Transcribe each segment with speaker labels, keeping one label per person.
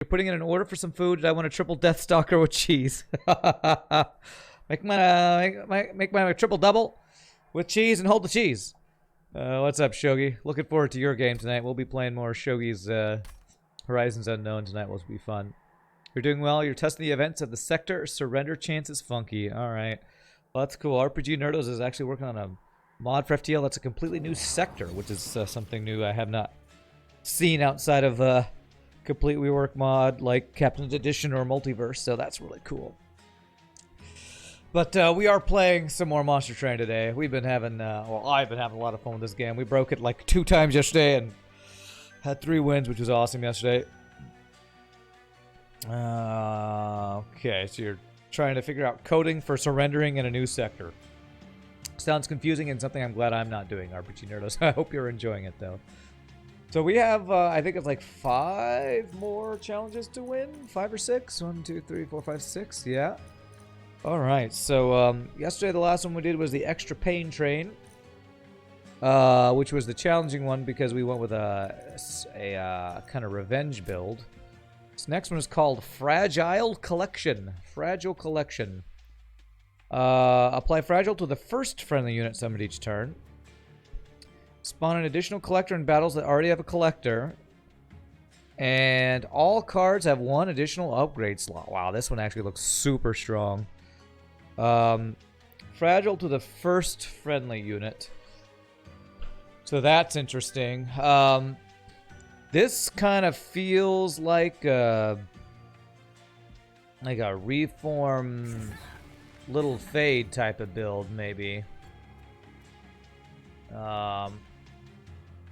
Speaker 1: You're putting in an order for some food. I want a triple Deathstalker with cheese. make my triple double with cheese and hold the cheese. What's up, Shogi? Looking forward to your game tonight. We'll be playing more Shogi's Horizons Unknown tonight. Will be fun. You're doing well. You're testing the events of the sector. Surrender chance is funky. All right. Well, that's cool. RPG Nerdos is actually working on a mod for FTL that's a completely new sector, which is something new I have not seen outside of complete rework mod like Captain's Edition or Multiverse, so that's really cool. But we are playing some more Monster Train today. We've been having, well, I've been having a lot of fun with this game. We broke it like 2 times yesterday and had 3 wins, which was awesome yesterday. Okay, so you're trying to figure out coding for surrendering in a new sector. Sounds confusing and something I'm glad I'm not doing, RPG Nerdos. I hope you're enjoying it, though. So we have, I think it's like 5 more challenges to win? 5 or 6? 1, 2, 3, 4, 5, 6, yeah. Alright, so yesterday the last one we did was the Extra Pain Train. Which was the challenging one because we went with a kind of revenge build. This next one is called Fragile Collection. Fragile Collection. Apply Fragile to the first friendly unit summoned each turn. Spawn an additional collector in battles that already have a collector. And all cards have 1 additional upgrade slot. Wow, this one actually looks super strong. Fragile to the first friendly unit. So that's interesting. This kind of feels like a reform Little Fade type of build, maybe.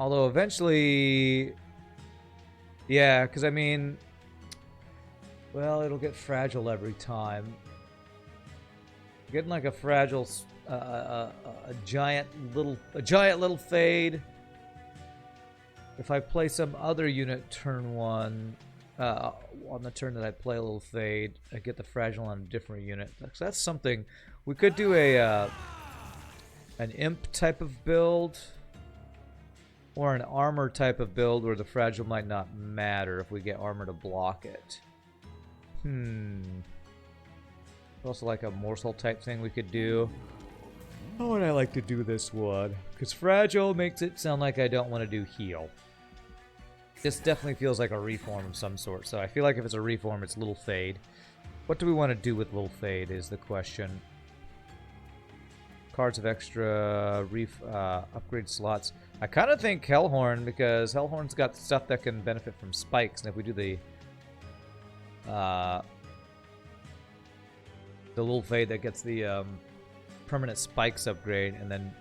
Speaker 1: Although eventually, yeah, because I mean, well, it'll get fragile every time. Getting like a fragile, a giant little fade. If I play some other unit turn 1, on the turn that I play a little fade, I get the fragile on a different unit. So that's something we could do an imp type of build, or an armor type of build where the fragile might not matter if we get armor to block it. Also like a morsel type thing we could do. How would I like to do this one? Because fragile makes it sound like I don't want to do heal. This definitely feels like a reform of some sort. So I feel like if it's a reform, it's Little Fade. What do we want to do with Little Fade is the question. Cards of extra upgrade slots. I kind of think Hellhorn, because Hellhorn's got stuff that can benefit from spikes. And if we do the Little Fade that gets the permanent spikes upgrade, and then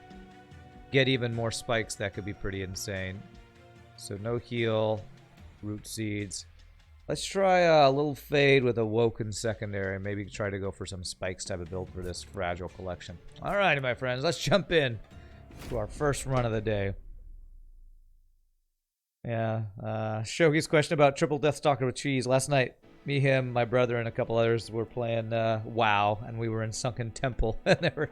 Speaker 1: get even more spikes, that could be pretty insane. So no heal, root seeds. Let's try a Little Fade with Awoken secondary. Maybe try to go for some spikes type of build for this Fragile Collection. Alrighty, my friends, let's jump in to our first run of the day. Yeah, Shogi's question about triple Deathstalker with cheese. Last night, me, him, my brother, and a couple others were playing WoW, and we were in Sunken Temple, and there were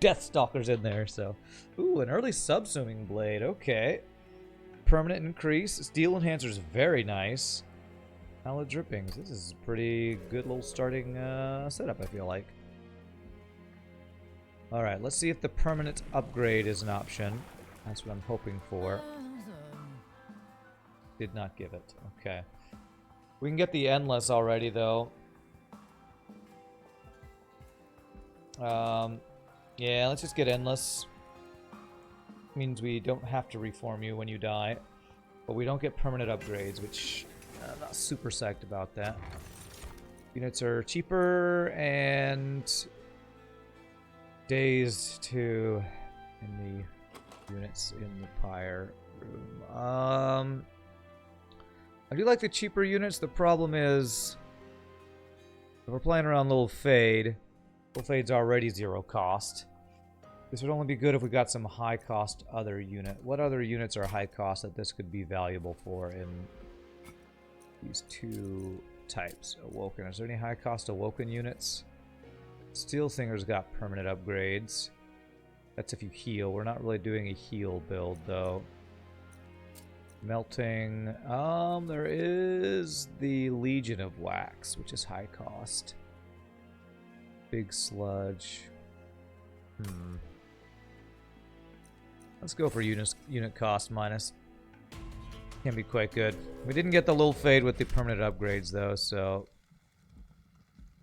Speaker 1: Deathstalkers in there, so. Ooh, an early Subsuming Blade, okay. Permanent increase. Steel Enhancer is very nice. Hallowed Drippings. This is a pretty good little starting setup, I feel like. Alright, let's see if the permanent upgrade is an option. That's what I'm hoping for. Did not give it. Okay. We can get the Endless already, though. Yeah, let's just get Endless. Means we don't have to reform you when you die. But we don't get permanent upgrades, which I'm not super psyched about that. Units are cheaper, and days to in the units in the pyre room. I do like the cheaper units. The problem is, if we're playing around Little Fade, Little Fade's already 0 cost. This would only be good if we got some high cost other unit. What other units are high cost that this could be valuable for in these 2 types? Awoken. Is there any high cost Awoken units? Steel Singer's got permanent upgrades. That's if you heal. We're not really doing a heal build, though. Melting. There is the Legion of Wax, which is high cost. Big sludge. Let's go for unit cost minus. Can be quite good. We didn't get the little fade with the permanent upgrades though, so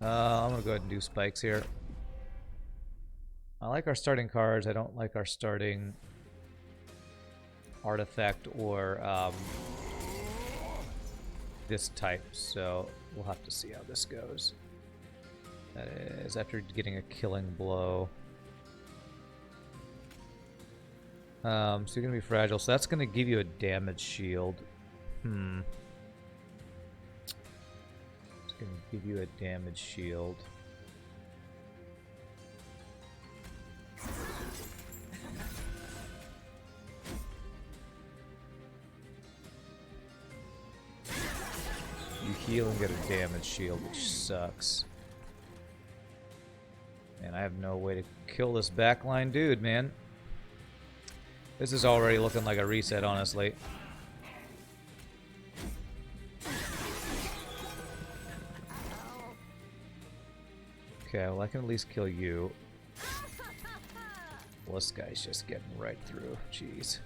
Speaker 1: I'm gonna go ahead and do spikes here. I like our starting cards. I don't like our starting artifact or this type, so we'll have to see how this goes. That is after getting a killing blow. So you're gonna be fragile, so that's gonna give you a damage shield. It's gonna give you a damage shield. You heal and get a damage shield, which sucks. And I have no way to kill this backline dude, man. This is already looking like a reset, honestly. Okay, well I can at least kill you. Well, this guy's just getting right through. Jeez.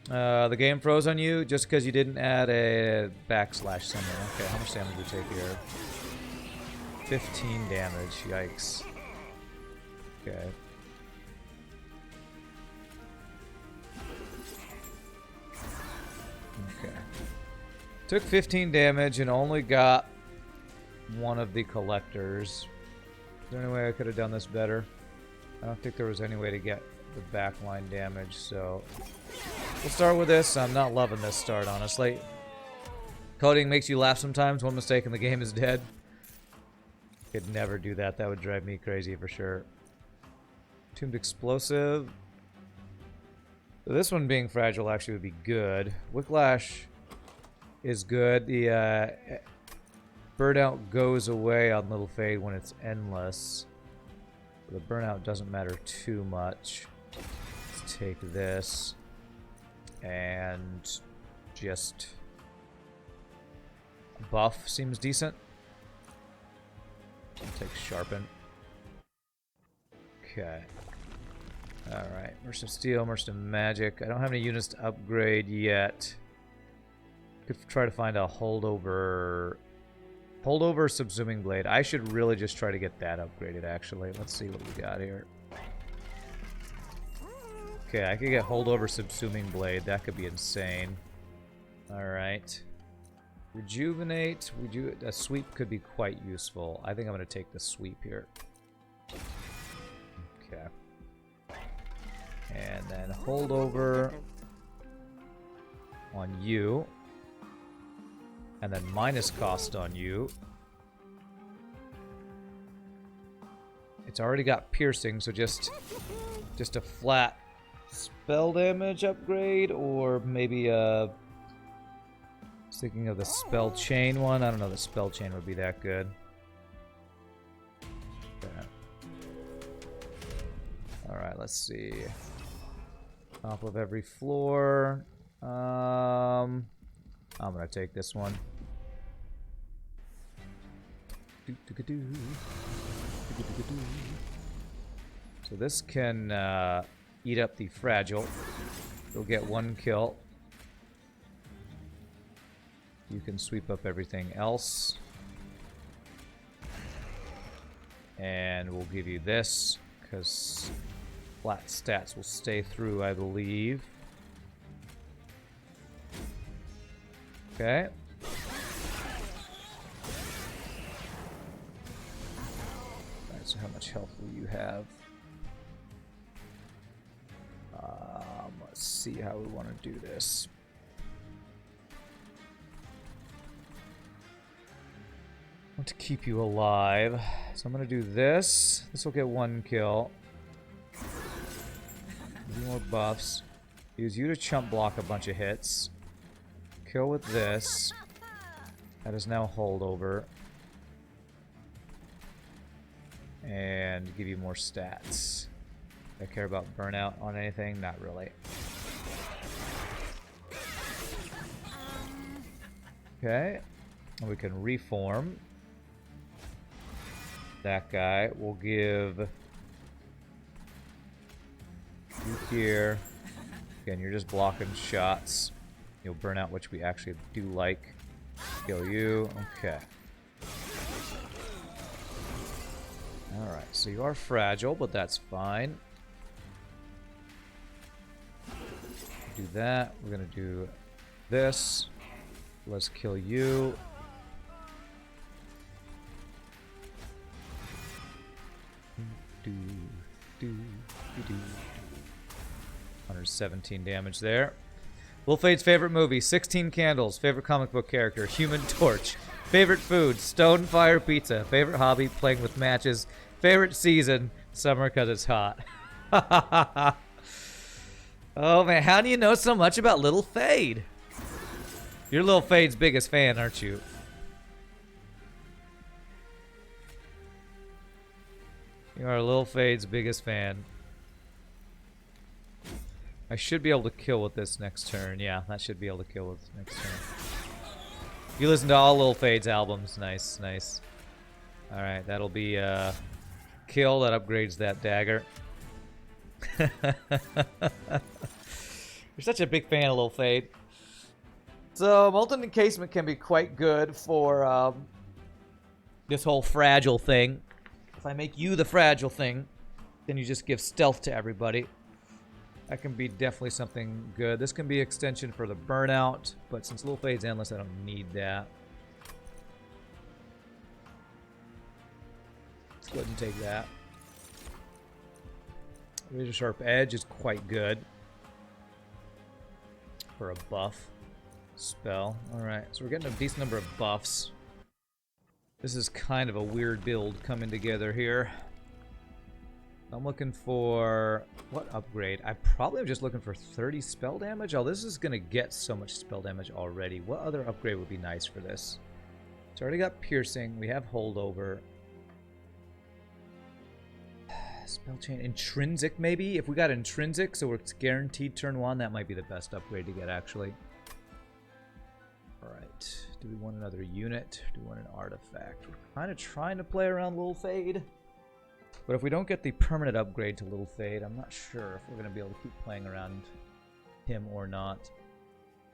Speaker 1: The game froze on you just because you didn't add a backslash somewhere. Okay, how much damage do you take here? 15 damage. Yikes. Okay. Okay. Took 15 damage and only got one of the collectors. Is there any way I could have done this better? I don't think there was any way to get the backline damage, so we'll start with this. I'm not loving this start, honestly. Coding makes you laugh sometimes. One mistake and the game is dead. Could never do that. That would drive me crazy for sure. Tuned explosive. So this one being fragile actually would be good. Wicklash is good. The burnout goes away on Little Fade when it's endless. The burnout doesn't matter too much. Let's take this and just buff seems decent. I'll take Sharpen. Okay. Alright. Mercy of Steel, Mercy of Magic. I don't have any units to upgrade yet. Could try to find a holdover. Holdover Subsuming Blade. I should really just try to get that upgraded, actually. Let's see what we got here. Okay, I could get Holdover Subsuming Blade. That could be insane. Alright. Rejuvenate. A sweep could be quite useful. I think I'm going to take the sweep here. Okay. And then Holdover on you. And then minus cost on you. It's already got piercing, so just a flat spell damage upgrade, or maybe a... Thinking of the spell chain one. I don't know the spell chain would be that good. Okay. Alright, let's see. Top of every floor. I'm gonna take this one. So this can eat up the fragile. You'll get one kill. You can sweep up everything else. And we'll give you this, because flat stats will stay through, I believe. Okay. Alright, so how much health will you have? Let's see how we want to do this. I want to keep you alive, so I'm going to do this. This will get one kill. More buffs. Use you to chump block a bunch of hits. Kill with this. That is now holdover. And give you more stats. I care about burnout on anything? Not really. Okay. And we can reform. That guy. We'll give you here. Again, you're just blocking shots. You'll burn out, which we actually do like. Kill you. Okay. Alright, so you are fragile, but that's fine. Do that. We're going to do this. Let's kill you. Do, do, do, do. 117 damage there. Will Fade's favorite movie, 16 Candles. Favorite comic book character, Human Torch. Favorite food, Stone Fire Pizza. Favorite hobby, playing with matches. Favorite season, summer because it's hot. Oh man, how do you know so much about Little Fade? You're Little Fade's biggest fan, aren't you? You are Little Fade's biggest fan. I should be able to kill with this next turn. Yeah, that should be able to kill with next turn. You listen to all Little Fade's albums. Nice, nice. Alright, that'll be a kill that upgrades that dagger. You're such a big fan of Little Fade. So, Molten Encasement can be quite good for this whole fragile thing. If I make you the fragile thing, then you just give stealth to everybody. That can be definitely something good. This can be extension for the burnout, but since Little Fade's endless, I don't need that. Let's go ahead and take that. Razor Sharp Edge is quite good for a buff spell. Alright, so we're getting a decent number of buffs. This is kind of a weird build coming together here. I'm looking for... what upgrade? I probably am just looking for 30 spell damage. Oh, this is going to get so much spell damage already. What other upgrade would be nice for this? It's already got piercing. We have holdover. Spell chain. Intrinsic, maybe? If we got intrinsic, so it's guaranteed turn 1, that might be the best upgrade to get, actually. Alright. Do we want another unit? Do we want an artifact? We're kind of trying to play around Little Fade. But if we don't get the permanent upgrade to Little Fade, I'm not sure if we're going to be able to keep playing around him or not.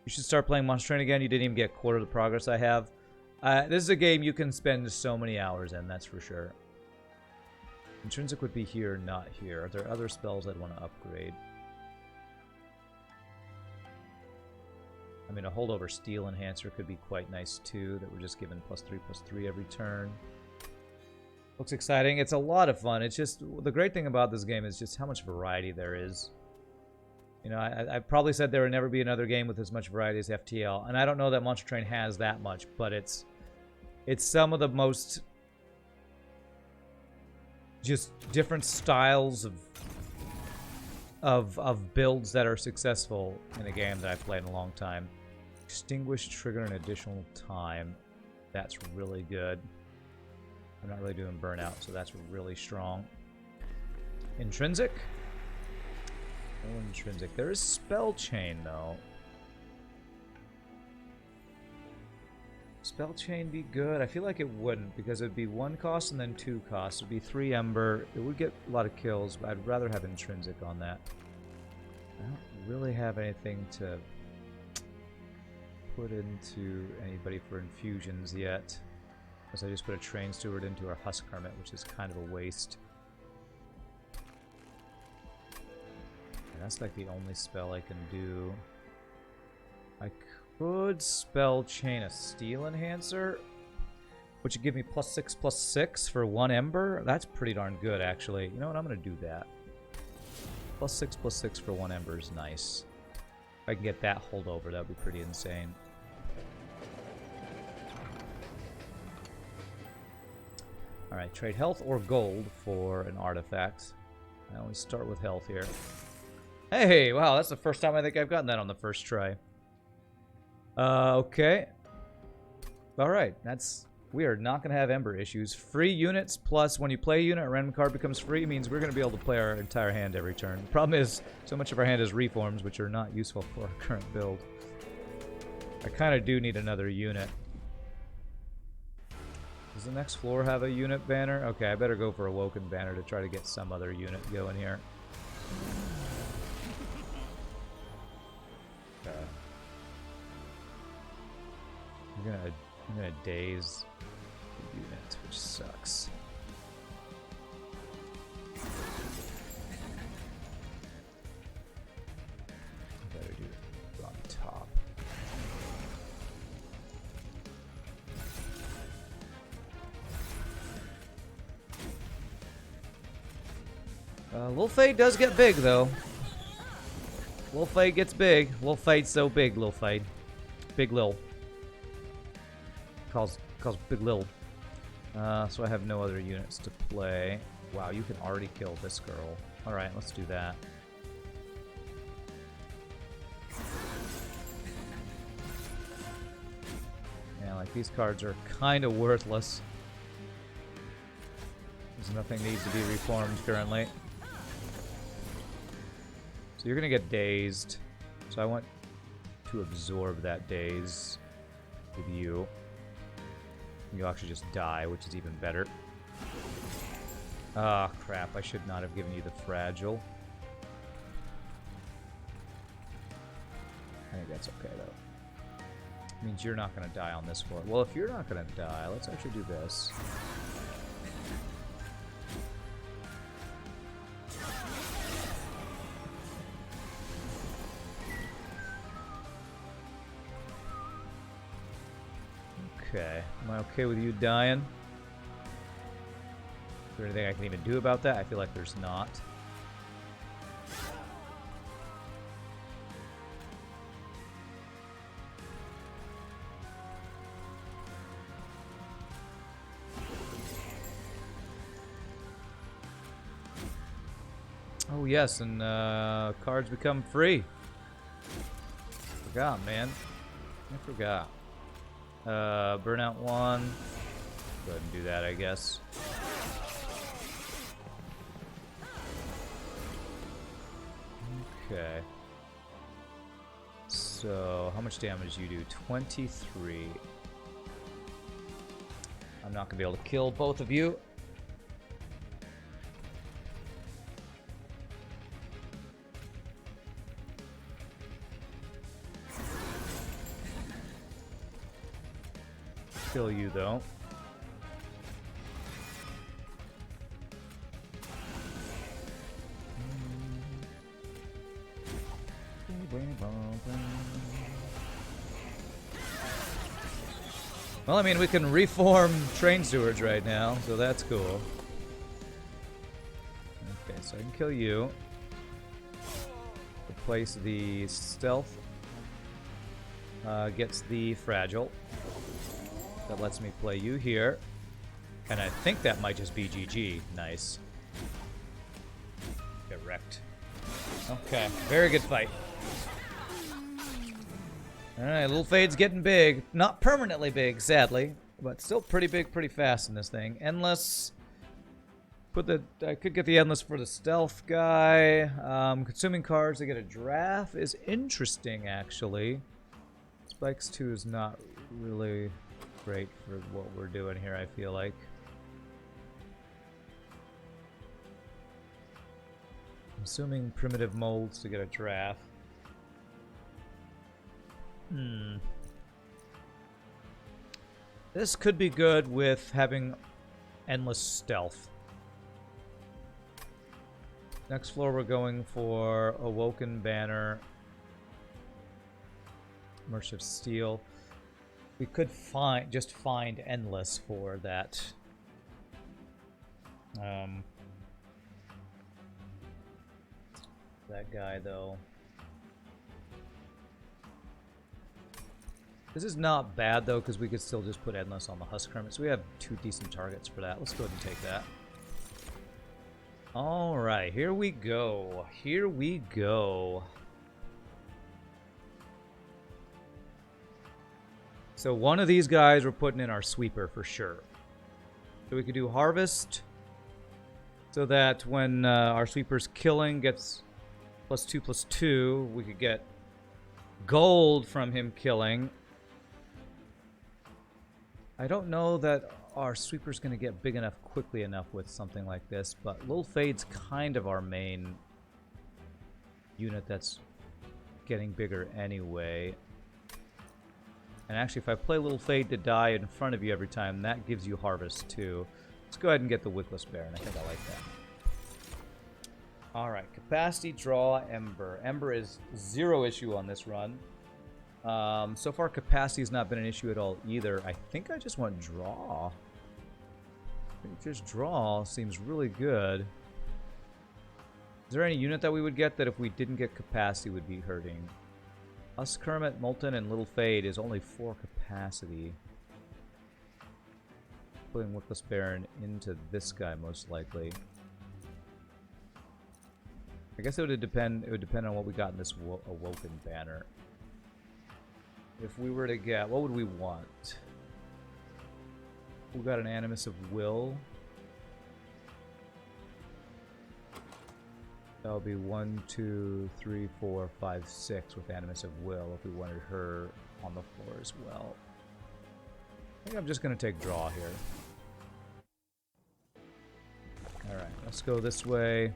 Speaker 1: You should start playing Monster Train again. You didn't even get a quarter of the progress I have. This is a game you can spend so many hours in, that's for sure. Intrinsic would be here, not here. Are there other spells I'd want to upgrade? I mean, a holdover Steel Enhancer could be quite nice too, that we're just given +3/+3 every turn. Looks exciting. It's a lot of fun. It's just, the great thing about this game is just how much variety there is. You know, I probably said there would never be another game with as much variety as FTL, and I don't know that Monster Train has that much, but it's some of the most just different styles of builds that are successful in a game that I've played in a long time. Extinguish, trigger an additional time. That's really good. I'm not really doing burnout, so that's really strong. Intrinsic? No intrinsic. There is spell chain, though. Spell chain be good? I feel like it wouldn't, because it would be 1 cost and then 2 costs. It would be 3 ember. It would get a lot of kills, but I'd rather have intrinsic on that. I don't really have anything to put into anybody for infusions yet. Because I just put a Train Steward into our Husk Hermit, which is kind of a waste. And that's like the only spell I can do. I could spell chain a Steel Enhancer, which would give me +6/+6 for 1 Ember. That's pretty darn good, actually. You know what? I'm going to do that. +6/+6 for 1 Ember is nice. If I can get that holdover, that would be pretty insane. Alright, trade health or gold for an artifact. I always start with health here. Hey, wow, that's the first time I think I've gotten that on the first try. Okay. Alright, that's We are not going to have Ember issues. Free units, plus when you play a unit, a random card becomes free, means we're going to be able to play our entire hand every turn. The problem is, so much of our hand is reforms, which are not useful for our current build. I kind of do need another unit. Does the next floor have a unit banner? Okay, I better go for Awoken banner to try to get some other unit going here. Okay. I'm gonna daze the unit, which sucks. I better do it on top. Lil Fade does get big though. Lil Fade gets big. Lil Fade's so big, Lil Fade. Big Lil. Calls Big Lil. So I have no other units to play. Wow, you can already kill this girl. Alright, let's do that. Yeah, like these cards are kind of worthless. Because nothing needs to be reformed currently. So you're gonna get dazed. So I want to absorb that daze with you. You'll actually just die, which is even better. Ah, crap. I should not have given you the fragile. I think that's okay, though. It means you're not going to die on this floor. Well, if you're not going to die, let's actually do this. Okay. Am I okay with you dying? Is there anything I can even do about that? I feel like there's not. Oh yes, and cards become free. Forgot, man. I forgot. Burnout 1. Go ahead and do that, I guess. Okay. So, how much damage you do? 23. I'm not gonna be able to kill both of you. Kill you though. Well, I mean, we can reform train stewards right now, so that's cool. Okay, so I can kill you. Replace the stealth. Gets the fragile. That lets me play you here. And I think that might just be GG. Nice. Get wrecked. Okay, very good fight. Alright, Lil Fade's getting big. Not permanently big, sadly. But still pretty big, pretty fast in this thing. Endless. I could get the Endless for the stealth guy. Consuming cards to get a draft is interesting, actually. Spikes 2 is not really great for what we're doing here, I feel like. Consuming primitive molds to get a draft. This could be good with having endless stealth. Next floor we're going for Awoken Banner. Immersive Steel. We could just find endless for that. That guy though. This is not bad, though, because we could still just put Endless on the Husk Hermit. So we have 2 decent targets for that. Let's go ahead and take that. Alright, here we go. Here we go. So one of these guys we're putting in our sweeper for sure. So we could do harvest, so that when our sweeper's killing gets +2/+2, we could get gold from him killing. I don't know that our sweeper's going to get big enough quickly enough with something like this, but Little Fade's kind of our main unit that's getting bigger anyway. And actually, if I play Little Fade to die in front of you every time, that gives you harvest too. Let's go ahead and get the Wickless Baron. I think I like that. Alright, capacity, draw, Ember. Ember is 0 issue on this run. So far, capacity has not been an issue at all either. I think I just want draw. I think just draw seems really good. Is there any unit that we would get that if we didn't get capacity would be hurting? Us, Kermit, Molten, and Little Fade is only 4 capacity. Putting Wickless Baron into this guy most likely. I guess it would depend on what we got in this Awoken banner. If we were to get, what would we want? We got an Animus of Will. That would be 1, 2, 3, 4, 5, 6 with Animus of Will if we wanted her on the floor as well. I think I'm just going to take draw here. Alright, let's go this way.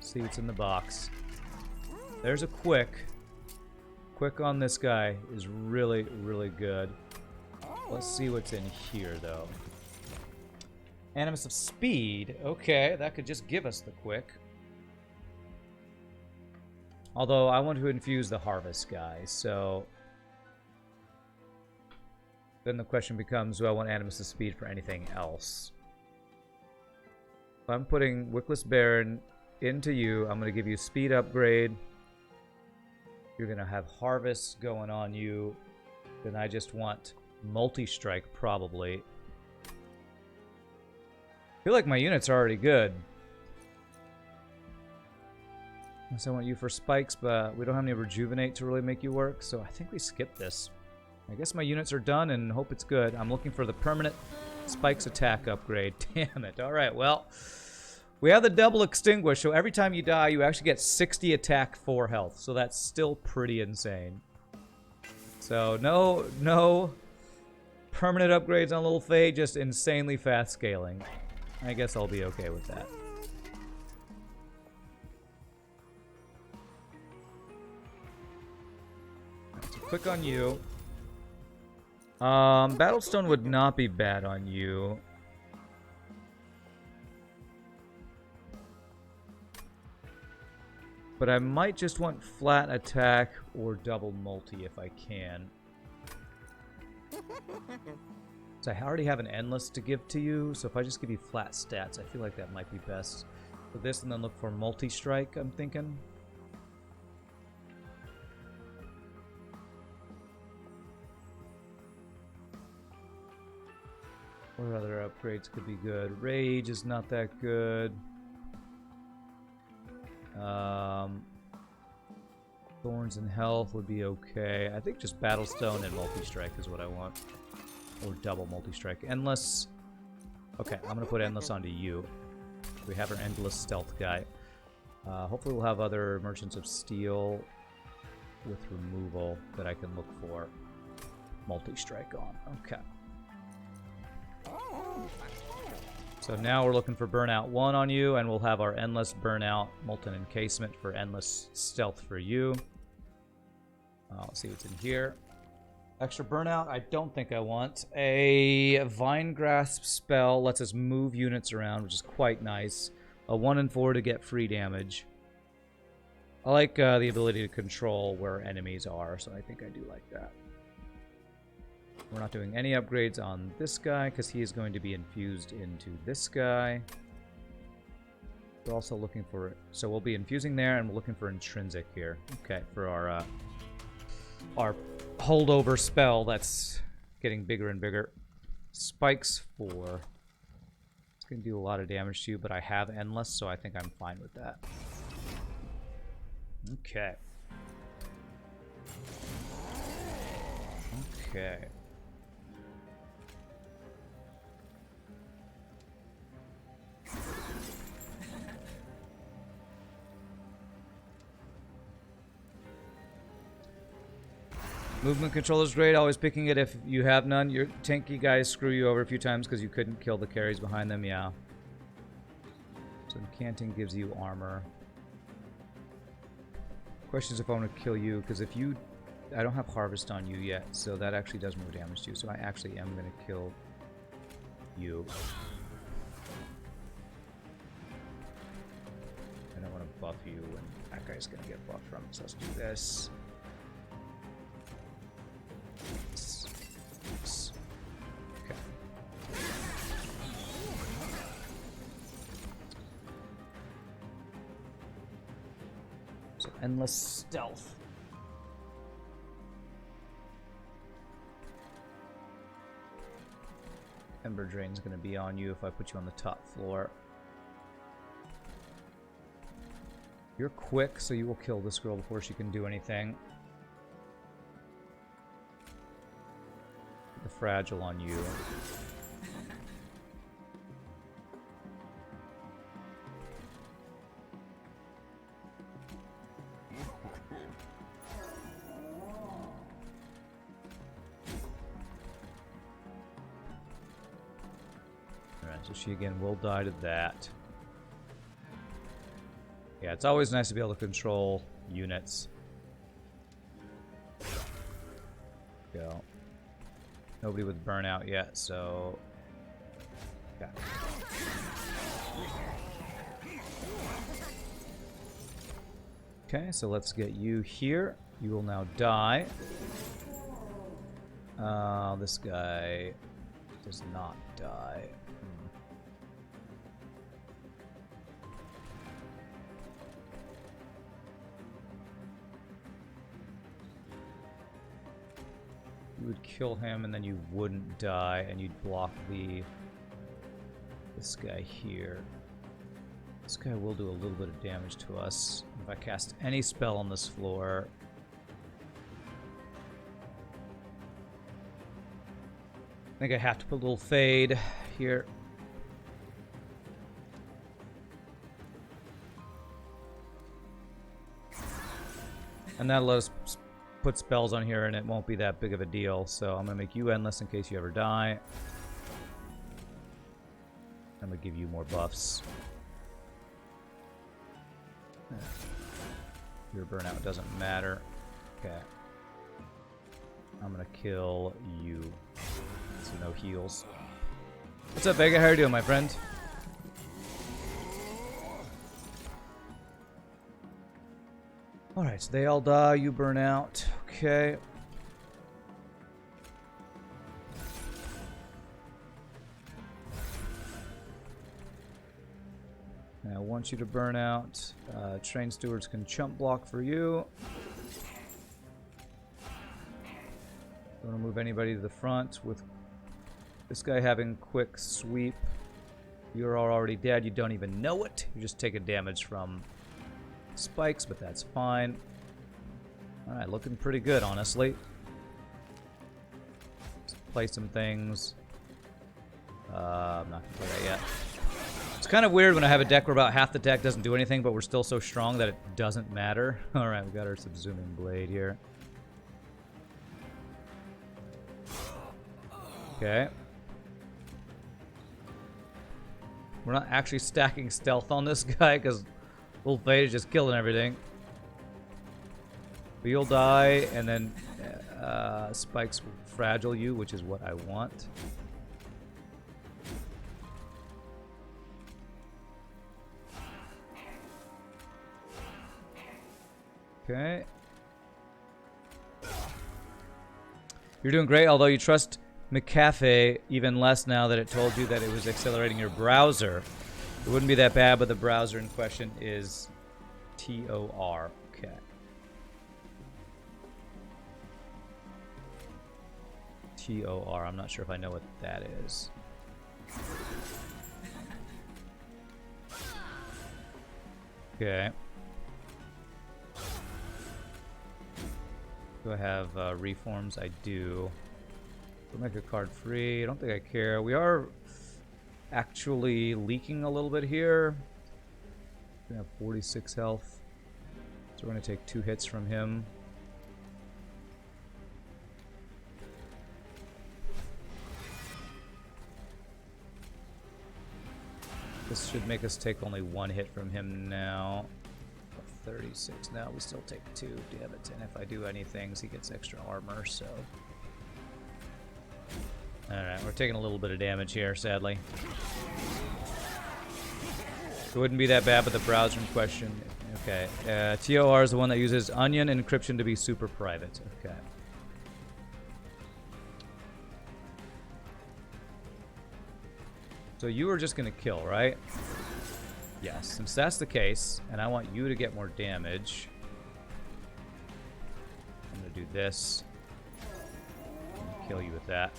Speaker 1: See what's in the box. There's a quick. Quick on this guy is really, really good. Let's see what's in here, though. Animus of Speed. Okay, that could just give us the quick. Although, I want to infuse the Harvest guy, so... Then the question becomes, do I want Animus of Speed for anything else? If I'm putting Wickless Baron into you, I'm going to give you Speed upgrade. You're going to have Harvest going on you. Then I just want Multi-Strike, probably. I feel like my units are already good. So I want you for spikes, but we don't have any Rejuvenate to really make you work, so I think we skip this. I guess my units are done and hope it's good. I'm looking for the permanent spikes attack upgrade. Damn it. Alright, well, we have the double extinguish, so every time you die, you actually get 60 attack, 4 health. So that's still pretty insane. So no permanent upgrades on Little Fade, just insanely fast scaling. I guess I'll be okay with that. So quick on you. Battlestone would not be bad on you. But I might just want flat attack or double multi if I can. So I already have an endless to give to you, so if I just give you flat stats, I feel like that might be best for this, and then look for multi-strike, I'm thinking. What other upgrades could be good? Rage is not that good. Thorns and Health would be okay. I think just Battlestone and Multi-Strike is what I want. Or double Multi-Strike. Endless. Okay, I'm going to put Endless onto you. We have our Endless Stealth guy. Hopefully we'll have other Merchants of Steel with removal that I can look for Multi-Strike on. Okay. So now we're looking for Burnout 1 on you, and we'll have our Endless Burnout Molten Encasement for Endless Stealth for you. Let's see what's in here. Extra Burnout, I don't think I want. A Vine Grasp spell lets us move units around, which is quite nice. A 1 and 4 to get free damage. I like the ability to control where enemies are, so I think I do like that. We're not doing any upgrades on this guy because he is going to be infused into this guy. We're also looking for... So we'll be infusing there, and we're looking for Intrinsic here. Okay, for our holdover spell that's getting bigger and bigger. Spikes 4. It's going to do a lot of damage to you, but I have Endless, so I think I'm fine with that. Okay. Okay. Movement control is great, always picking it if you have none. Your tanky guys screw you over a few times because you couldn't kill the carries behind them, yeah. So incanting gives you armor. Question is if I want to kill you, because if you... I don't have harvest on you yet, so that actually does more damage to you, so I actually am going to kill you. I don't want to buff you, and that guy's going to get buffed from, so let's do this. Okay. So endless stealth. Ember Drain's gonna be on you if I put you on the top floor. You're quick, so you will kill this girl before she can do anything. The fragile on you. Alright, so she again will die to that. Yeah, it's always nice to be able to control units. Go. Nobody with burnout yet, so... Yeah. Okay, so let's get you here. You will now die. This guy does not die. You would kill him and then you wouldn't die and you'd block this guy here. This guy will do a little bit of damage to us. If I cast any spell on this floor, I think I have to put a little fade here. And that'll let us put spells on here and it won't be that big of a deal. So I'm going to make you endless in case you ever die. I'm going to give you more buffs. Your burnout doesn't matter. Okay. I'm going to kill you. So no heals. What's up, Vega? How are you doing, my friend? Alright, so they all die, you burn out. Okay. Now I want you to burn out. Train stewards can chump block for you. Don't want to move anybody to the front with this guy having quick sweep. You're already dead, you don't even know it. You just take a damage from spikes, but that's fine. Alright, looking pretty good, honestly. Let's play some things. I'm not gonna play that yet. It's kind of weird when I have a deck where about half the deck doesn't do anything, but we're still so strong that it doesn't matter. Alright, we got our subsuming blade here. Okay. We're not actually stacking stealth on this guy because Little Fade is just killing everything. But you'll die, and then spikes will fragile you, which is what I want. Okay. You're doing great, although you trust McAfee even less now that it told you that it was accelerating your browser. It wouldn't be that bad, but the browser in question is Tor. Okay. Tor. I'm not sure if I know what that is. Okay. Do I have reforms? I do. We'll make a card free. I don't think I care. We are actually leaking a little bit here. We have 46 health. So we're going to take 2 hits from him. This should make us take only 1 hit from him now. 36. Now we still take 2. Damn it. And if I do any things, he gets extra armor, so... Alright, we're taking a little bit of damage here, sadly. It wouldn't be that bad, but the browser in question... Okay. TOR is the one that uses onion encryption to be super private. Okay. So you are just going to kill, right? Yes. Since that's the case, and I want you to get more damage, I'm going to do this. Kill you with that.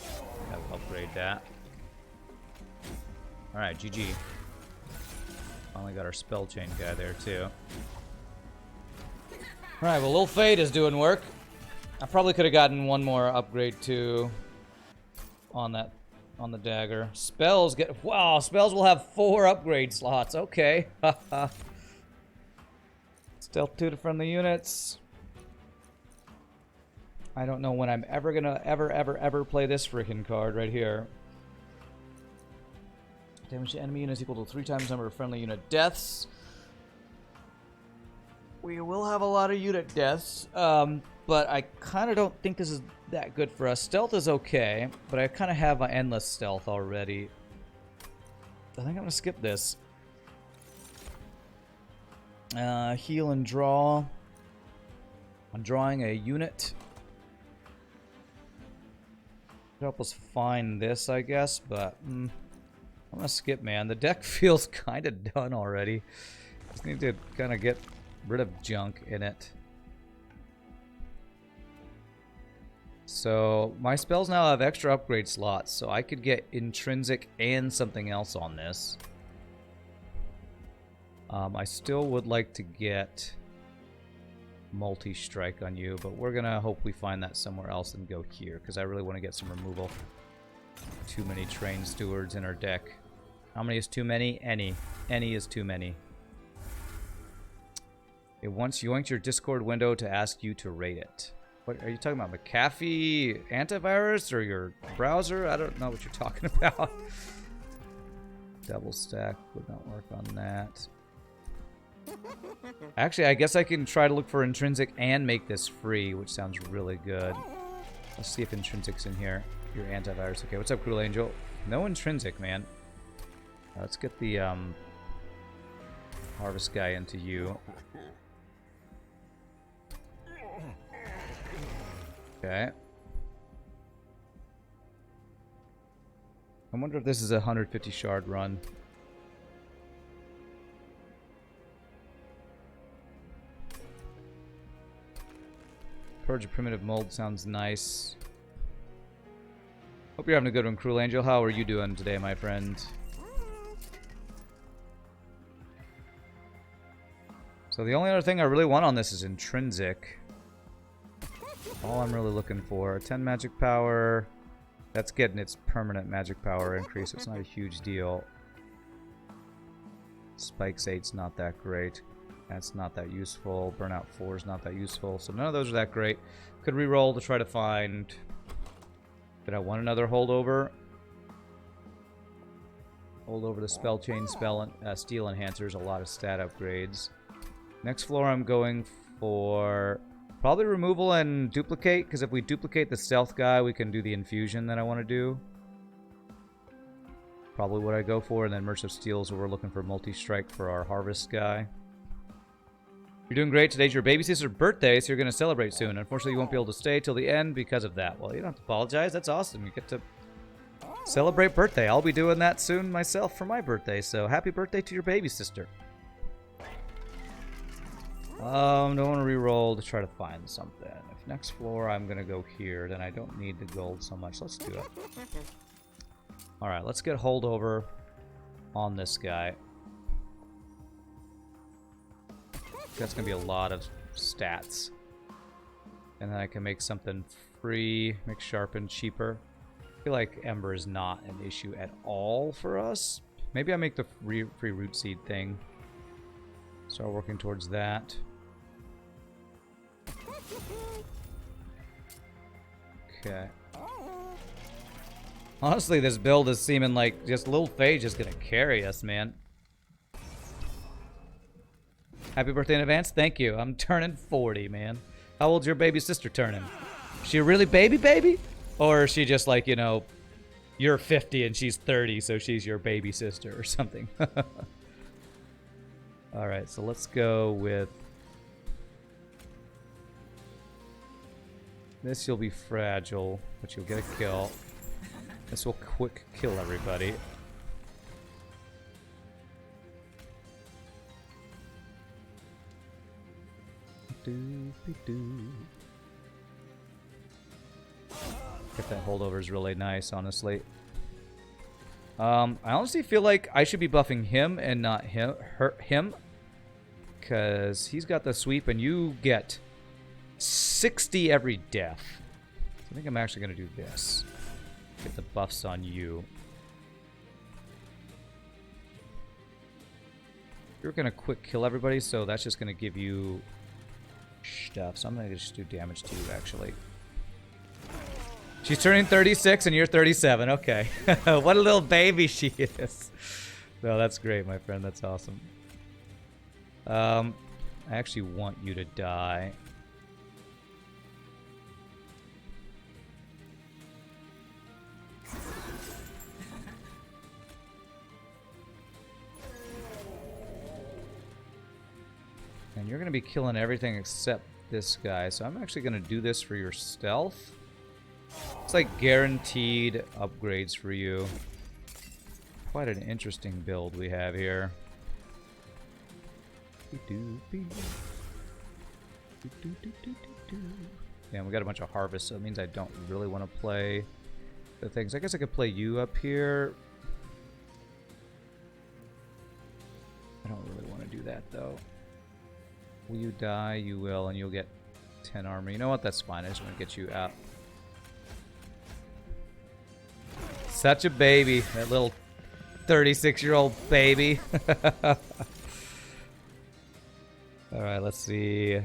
Speaker 1: I'll upgrade that. Alright, GG. Finally got our spell chain guy there, too. Alright, well, Lil Fade is doing work. I probably could have gotten one more upgrade, too, on that. On the dagger. Spells get... Wow, spells will have 4 upgrade slots. Okay. Stealth 2 to friendly units. I don't know when I'm ever gonna ever play this freaking card right here. Damage to enemy units equal to 3 times number of friendly unit deaths. We will have a lot of unit deaths, but I kind of don't think this is that good for us. Stealth is okay, but I kind of have an endless stealth already. I think I'm going to skip this. Heal and draw. I'm drawing a unit. Help us find this, I guess, but I'm going to skip, man. The deck feels kind of done already. Just need to kind of get rid of junk in it. So my spells now have extra upgrade slots, so I could get intrinsic and something else on this. I still would like to get multi-strike on you, but we're gonna hope we find that somewhere else and go here, because I really want to get some removal. Too many train stewards in our deck. How many is too many? Any. Any is too many. It once yoinked your Discord window to ask you to rate it. What are you talking about? McAfee antivirus or your browser? I don't know what you're talking about. Double stack would not work on that. Actually, I guess I can try to look for intrinsic and make this free, which sounds really good. Let's see if intrinsic's in here. Your antivirus. Okay, what's up, Cruel Angel? No intrinsic, man. Let's get the harvest guy into you. Okay. I wonder if this is a 150 shard run. Purge of Primitive Mold sounds nice. Hope you're having a good one, Cruel Angel. How are you doing today, my friend? So the only other thing I really want on this is intrinsic. All I'm really looking for. 10 magic power. That's getting its permanent magic power increase. It's not a huge deal. Spikes 8's not that great. That's not that useful. Burnout 4 is not that useful. So none of those are that great. Could reroll to try to find... Did I want another holdover? Hold over the spell chain, steel enhancers, a lot of stat upgrades. Next floor I'm going for probably removal and duplicate, because if we duplicate the stealth guy, we can do the infusion that I want to do. Probably what I go for, and then Merchant of Steel's where we're looking for multi-strike for our harvest guy. You're doing great. Today's your baby sister's birthday, so you're going to celebrate soon. Unfortunately, you won't be able to stay till the end because of that. Well, you don't have to apologize. That's awesome. You get to celebrate birthday. I'll be doing that soon myself for my birthday, so happy birthday to your baby sister. Don't want to re-roll to try to find something. If next floor I'm going to go here, then I don't need the gold so much. Let's do it. Alright, let's get holdover on this guy. That's going to be a lot of stats. And then I can make something free, make sharpen cheaper. feel like Ember is not an issue at all for us. Maybe I make the free root seed thing. Start working towards that. Okay. Honestly, this build is seeming like just Lil Faye just gonna carry us, man. Happy birthday in advance. Thank you. I'm turning 40, man. How old's your baby sister turning? Is she really baby? Or is she just like, you know, you're 50 and she's 30, so she's your baby sister or something? Alright, so let's go with... This you'll be fragile, but you'll get a kill. This will quick kill everybody. Get that holdover is really nice, honestly. I honestly feel like I should be buffing him and not him. Because he's got the sweep and you get 60 every death. So I think I'm actually going to do this. Get the buffs on you. You're going to quick kill everybody, so that's just going to give you stuff. So I'm going to just do damage to you, actually. She's turning 36 and you're 37. Okay. What a little baby she is. No, that's great, my friend. That's awesome. I actually want you to die. And you're going to be killing everything except this guy. So I'm actually going to do this for your stealth. It's like guaranteed upgrades for you. Quite an interesting build we have here. Yeah, we got a bunch of harvests, so it means I don't really want to play the things. I guess I could play you up here. I don't really want to do that, though. Will you die? You will, and you'll get 10 armor. You know what? That's fine. I just want to get you out. Such a baby. That little 36-year-old baby. Alright, let's see.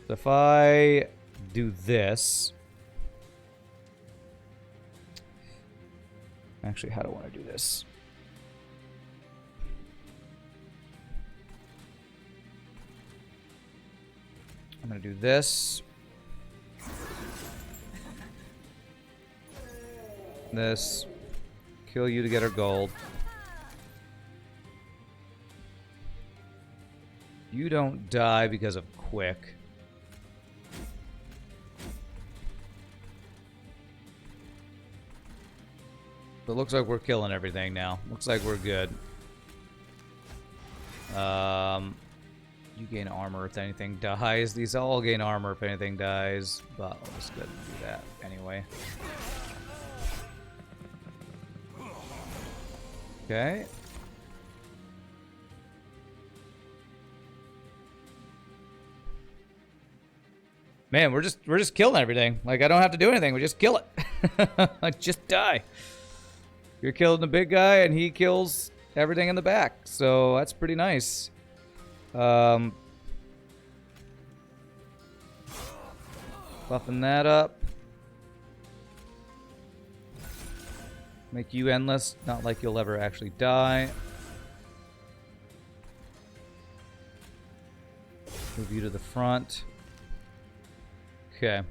Speaker 1: So if I do this... Actually, how do I want to do this? I'm going to do this. This. Kill you to get her gold. You don't die because of quick. But it looks like we're killing everything now. Looks like we're good. You gain armor if anything dies. These all gain armor if anything dies. But I'll just go ahead and do that anyway. Okay. Man, we're just killing everything. Like, I don't have to do anything. We just kill it. Just die. You're killing the big guy, and he kills everything in the back. So that's pretty nice. Buffing that up. Make you endless. Not like you'll ever actually die. Move you to the front. Okay.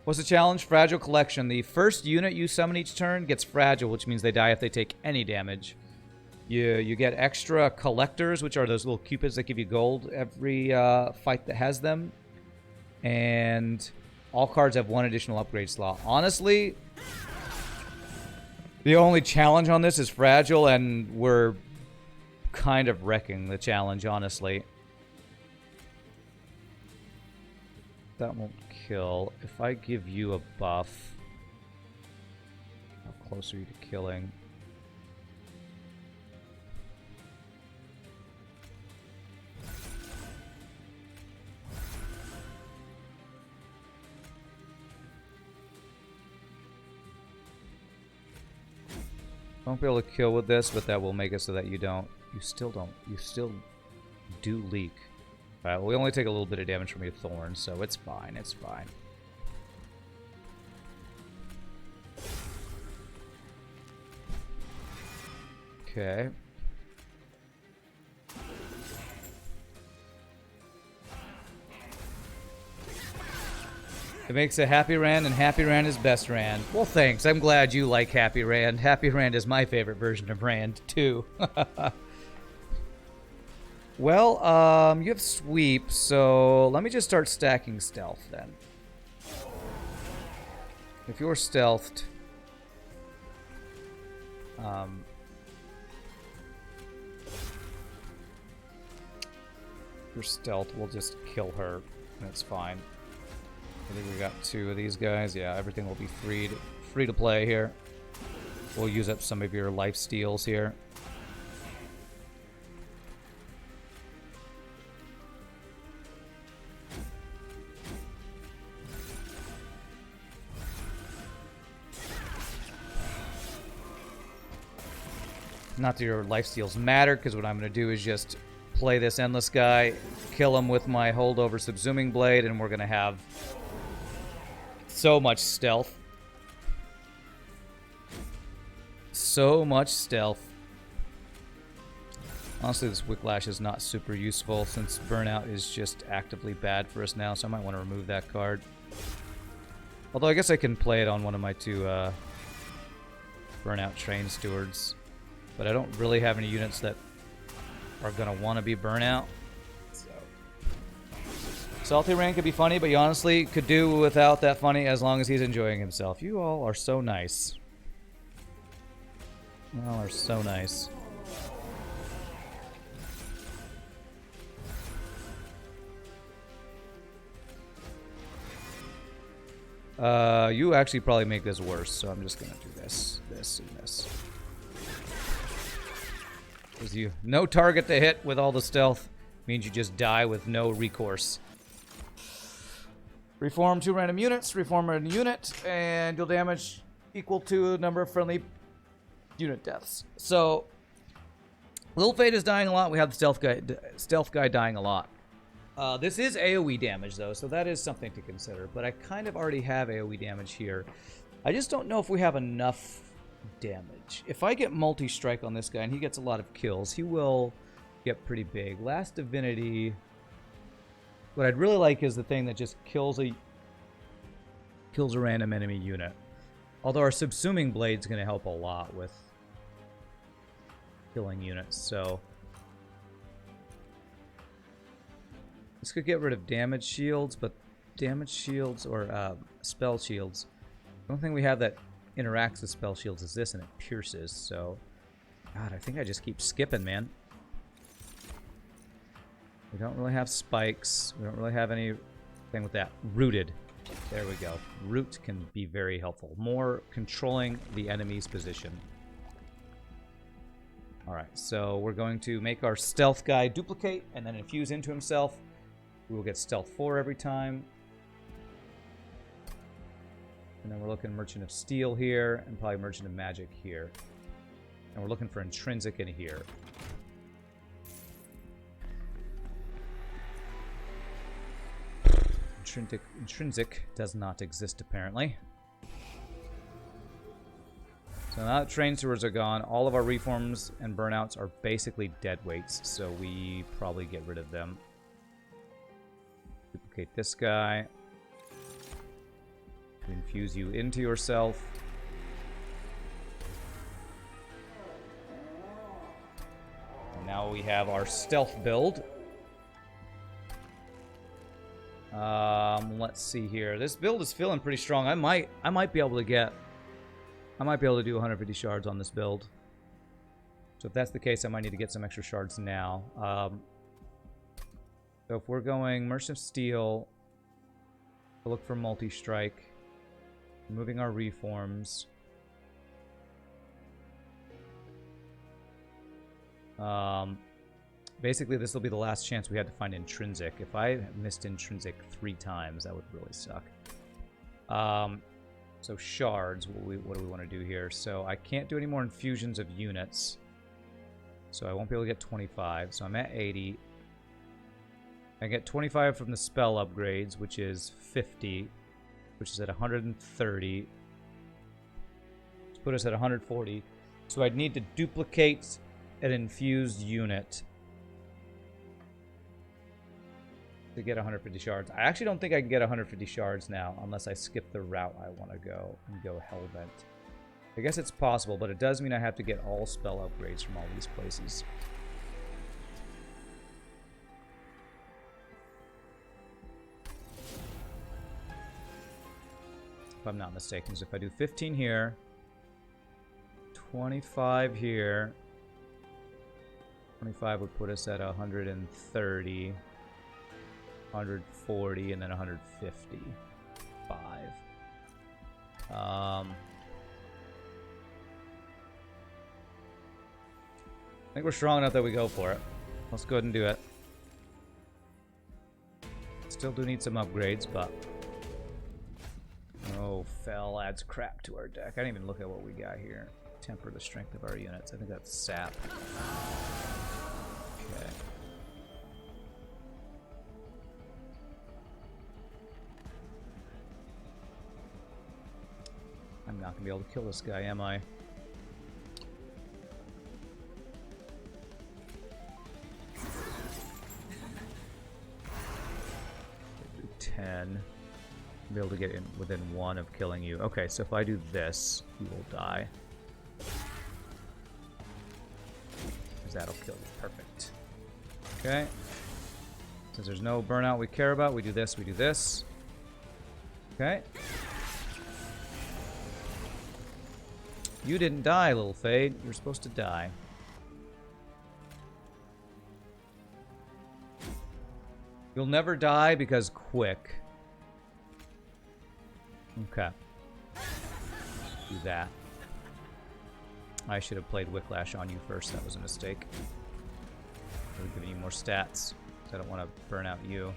Speaker 1: What's the challenge? Fragile Collection. The first unit you summon each turn gets fragile, which means they die if they take any damage. You get extra collectors, which are those little cupids that give you gold every fight that has them. And all cards have one additional upgrade slot. Honestly, the only challenge on this is fragile, and we're kind of wrecking the challenge, honestly. That won't kill. If I give you a buff, how close are you to killing? Won't be able to kill with this, but that will make it so that you still do leak. Alright, well, we only take a little bit of damage from your thorn, so it's fine, it's fine. Okay. It makes a Happy Rand, and Happy Rand is best Rand. Well, thanks. I'm glad you like Happy Rand. Happy Rand is my favorite version of Rand, too. Well, you have sweep, so let me just start stacking stealth then. If you're stealthed, your stealth will just kill her, and it's fine. I think we got 2 of these guys. Yeah, everything will be free to play here. We'll use up some of your life steals here. Not that your life steals matter, because what I'm going to do is just play this Endless guy, kill him with my holdover Subsuming Blade, and we're going to have so much stealth. So much stealth. Honestly, this Whiplash is not super useful since Burnout is just actively bad for us now, so I might want to remove that card. Although I guess I can play it on one of my 2 Burnout Train Stewards. But I don't really have any units that are going to want to be Burnout. So. Salty Rand could be funny, but you honestly could do without that funny as long as he's enjoying himself. You all are so nice. You all are so nice. You actually probably make this worse, so I'm just going to do this, this, and this. Because you no target to hit with all the stealth means you just die with no recourse. Reform 2 random units, reform a unit, and deal damage equal to the number of friendly unit deaths. So, Little Fate is dying a lot. We have the stealth guy dying a lot. This is AoE damage, though, so that is something to consider. But I kind of already have AoE damage here. I just don't know if we have enough damage. If I get multi-strike on this guy and he gets a lot of kills, he will get pretty big. Last Divinity, what I'd really like is the thing that just kills a random enemy unit. Although our Subsuming Blade's going to help a lot with killing units, so this could get rid of damage shields, but damage shields or spell shields, the only thing we have that interacts with spell shields is this, and it pierces. So, God, I think I just keep skipping, man. We don't really have spikes. We don't really have anything with that. Rooted. There we go. Root can be very helpful. More controlling the enemy's position. Alright, so we're going to make our stealth guy duplicate and then infuse into himself. We will get stealth 4 every time. And then we're looking Merchant of Steel here, and probably Merchant of Magic here. And we're looking for Intrinsic in here. Intrinsic does not exist, apparently. So now that Train Stewards are gone, all of our Reforms and Burnouts are basically dead weights, so we probably get rid of them. Duplicate this guy. Infuse you into yourself. And now we have our stealth build. Let's see here. This build is feeling pretty strong. I might be able to do 150 shards on this build. So if that's the case, I might need to get some extra shards now. So if we're going Merchant of Steel, we'll look for multi-strike. Removing our Reforms. Basically, this will be the last chance we had to find Intrinsic. If I missed Intrinsic 3 times, that would really suck. So shards, what do we want to do here? So I can't do any more infusions of units. So I won't be able to get 25. So I'm at 80. I get 25 from the spell upgrades, which is 50, which is at 130. Let's put us at 140. So I'd need to duplicate an infused unit to get 150 shards. I actually don't think I can get 150 shards now unless I skip the route I want to go and go Hellvent. I guess it's possible, but it does mean I have to get all spell upgrades from all these places. If I'm not mistaken, so if I do 15 here, 25 here, 25 would put us at 130, 140, and then 155. I think we're strong enough that we go for it. Let's go ahead and do it. Still do need some upgrades, but... Oh, Fel adds crap to our deck. I didn't even look at what we got here. Temper the strength of our units. I think that's sap. Okay. I'm not going to be able to kill this guy, am I? Do 10. Be able to get in within 1 of killing you. Okay, so if I do this, you will die. Because that'll kill you. Perfect. Okay. Since there's no burnout we care about, we do this, we do this. Okay. You didn't die, little Fade. You're supposed to die. You'll never die because quick. Okay. Do that. I should have played Wicklash on you first. That was a mistake. I would have given you more stats. I don't want to burn out you.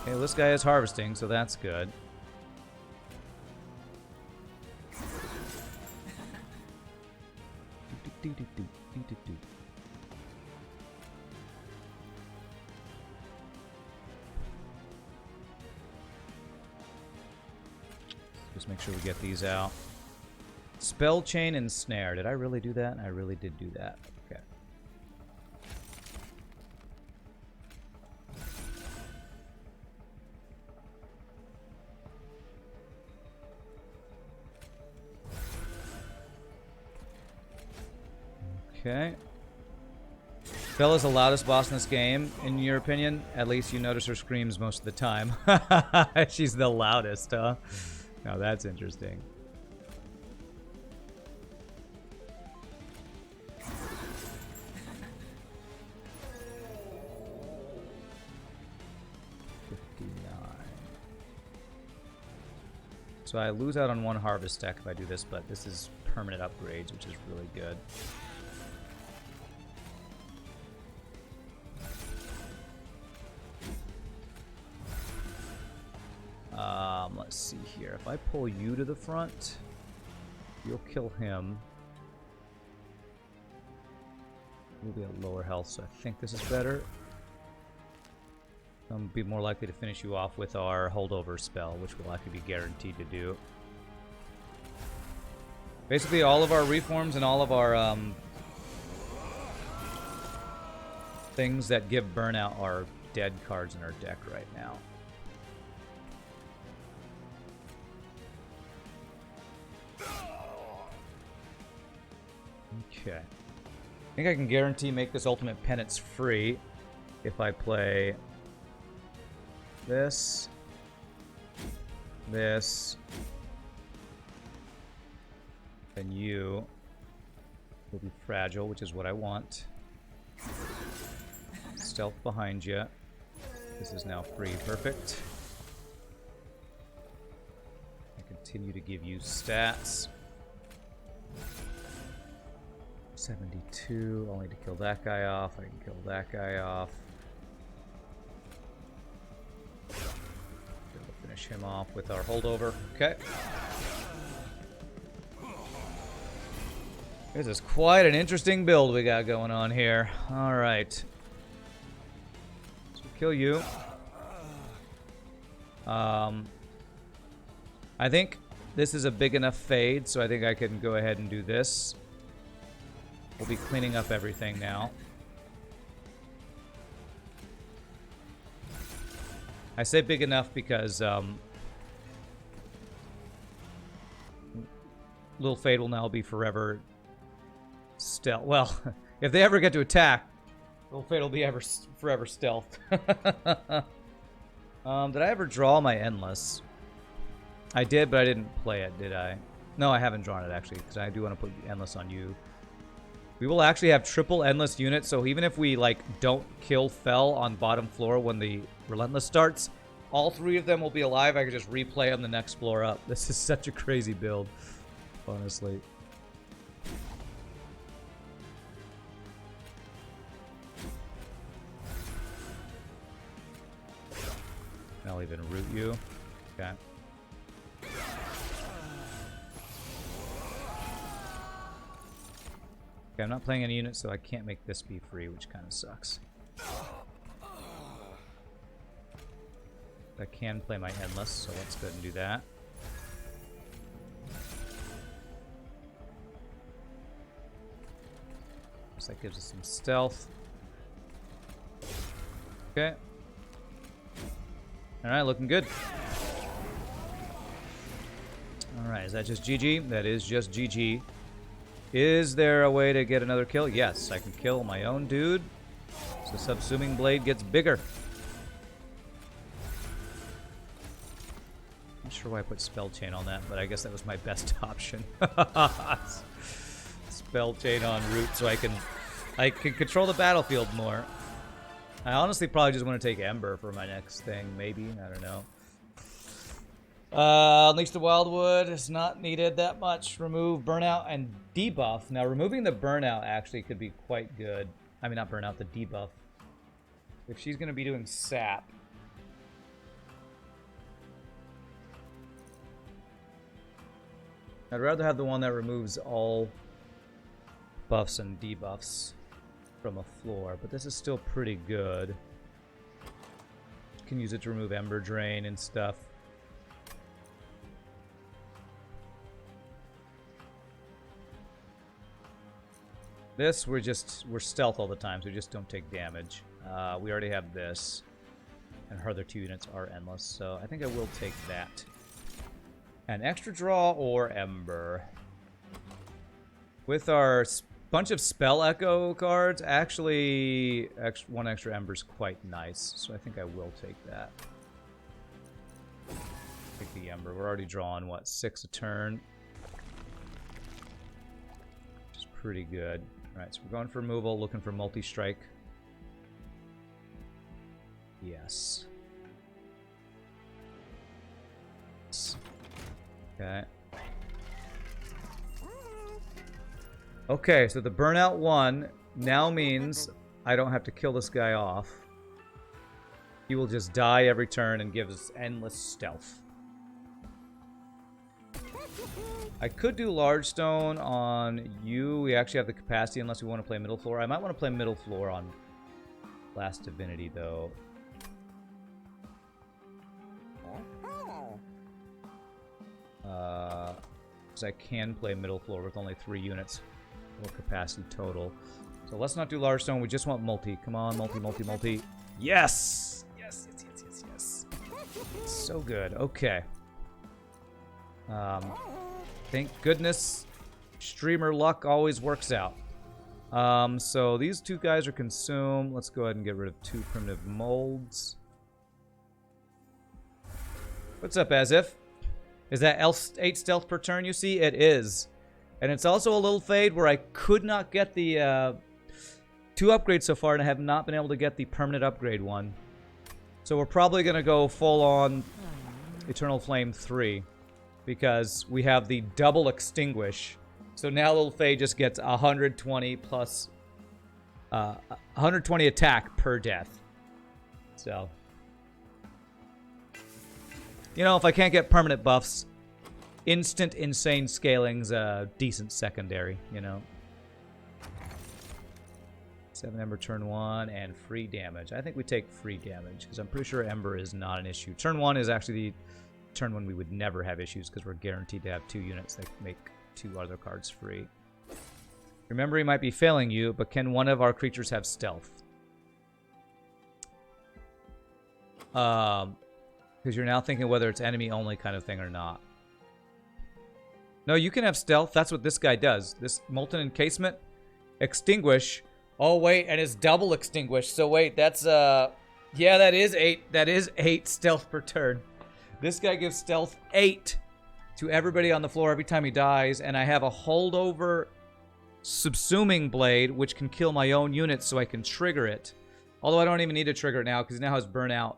Speaker 1: Okay, well, this guy is harvesting, so that's good. Just make sure we get these out. Spell Chain and Snare. Did I really do that? I really did do that. Okay. Okay. Bella's the loudest boss in this game, in your opinion? At least you notice her screams most of the time. She's the loudest, huh? Now that's interesting. So I lose out on 1 harvest stack if I do this, but this is permanent upgrades, which is really good. Let's see here. If I pull you to the front, you'll kill him. We'll be at lower health, so I think this is better. I'm be more likely to finish you off with our holdover spell, which will actually be guaranteed to do. Basically, all of our reforms and all of our things that give burnout are dead cards in our deck right now. Okay. I think I can guarantee make this Ultimate Penance free if I play this, this, and you will be fragile, which is what I want. Stealth behind you. This is now free. Perfect. I continue to give you stats. 72. I'll need to kill that guy off. I can kill that guy off. Finish him off with our holdover. Okay. This is quite an interesting build we got going on here. Alright. So kill you. I think this is a big enough fade, so I think I can go ahead and do this. We'll be cleaning up everything now. I say big enough because Little Fade will now be forever stealth. Well, if they ever get to attack, Little Fade will be forever stealth. Did I ever draw my Endless? I did, but I didn't play it, did I? No, I haven't drawn it, actually, because I do want to put Endless on you. We will actually have triple Endless units, so even if we, like, don't kill Fel on bottom floor when the Relentless starts, all 3 of them will be alive. I can just replay them the next floor up. This is such a crazy build, honestly. I'll even root you. Okay. Okay, I'm not playing any units, so I can't make this be free, which kind of sucks. I can play my Endless, so let's go ahead and do that. So that gives us some stealth. Okay. Alright, looking good. Alright, is that just GG? That is just GG. Is there a way to get another kill? Yes, I can kill my own dude. So Subsuming Blade gets bigger. Not sure why I put Spell Chain on that, but I guess that was my best option. Spell Chain on root so I can control the battlefield more. I honestly probably just want to take Ember for my next thing, maybe. I don't know. Unleash the Wildwood is not needed that much. Remove Burnout and Debuff. Now, removing the Burnout actually could be quite good. I mean, not Burnout, the Debuff. If she's going to be doing Sap. I'd rather have the one that removes all buffs and debuffs from a floor, but this is still pretty good. Can use it to remove Ember Drain and stuff. This, we're stealth all the time, so we just don't take damage. We already have this, and her other 2 units are Endless, so I think I will take that. An extra draw or Ember. With our bunch of Spell Echo cards, actually, one extra Ember is quite nice, so I think I will take that. Take the Ember. We're already drawing, what, 6 a turn? Which is pretty good. Alright, so we're going for removal, looking for multi-strike. Yes. Okay. Okay, so the Burnout 1 now means I don't have to kill this guy off. He will just die every turn and give us endless stealth. I could do Large Stone on you. We actually have the capacity unless we want to play middle floor. I might want to play middle floor on Last Divinity, though. Because I can play middle floor with only 3 units. More capacity total. So let's not do Large Stone. We just want multi. Come on, multi, multi, multi. Yes! Yes, yes, yes, yes, yes. So good. Okay. Thank goodness streamer luck always works out. So these 2 guys are consumed. Let's go ahead and get rid of 2 primitive molds. What's up, As If? Is that 8 stealth per turn you see? It is. And it's also a little fade where I could not get the 2 upgrades so far and I have not been able to get the permanent upgrade one. So we're probably going to go full on Eternal Flame 3. Because we have the double extinguish. So now Little Faye just gets 120 plus 120 attack per death. So You know, if I can't get permanent buffs, instant insane scaling's a decent secondary, you know. 7 Ember turn 1 and free damage. I think we take free damage because I'm pretty sure Ember is not an issue. Turn 1 is actually the turn when we would never have issues because we're guaranteed to have 2 units that make 2 other cards free. Remember, he might be failing you, but can one of our creatures have stealth? Because you're now thinking whether it's enemy only kind of thing or not. No, you can have stealth. That's what this guy does. This Molten Encasement, extinguish. Oh wait, and it's double extinguish. So wait, that's yeah, that is 8. That is 8 stealth per turn. This guy gives stealth 8 to everybody on the floor every time he dies, and I have a holdover subsuming blade, which can kill my own units, so I can trigger it. Although I don't even need to trigger it now because he now has burnout.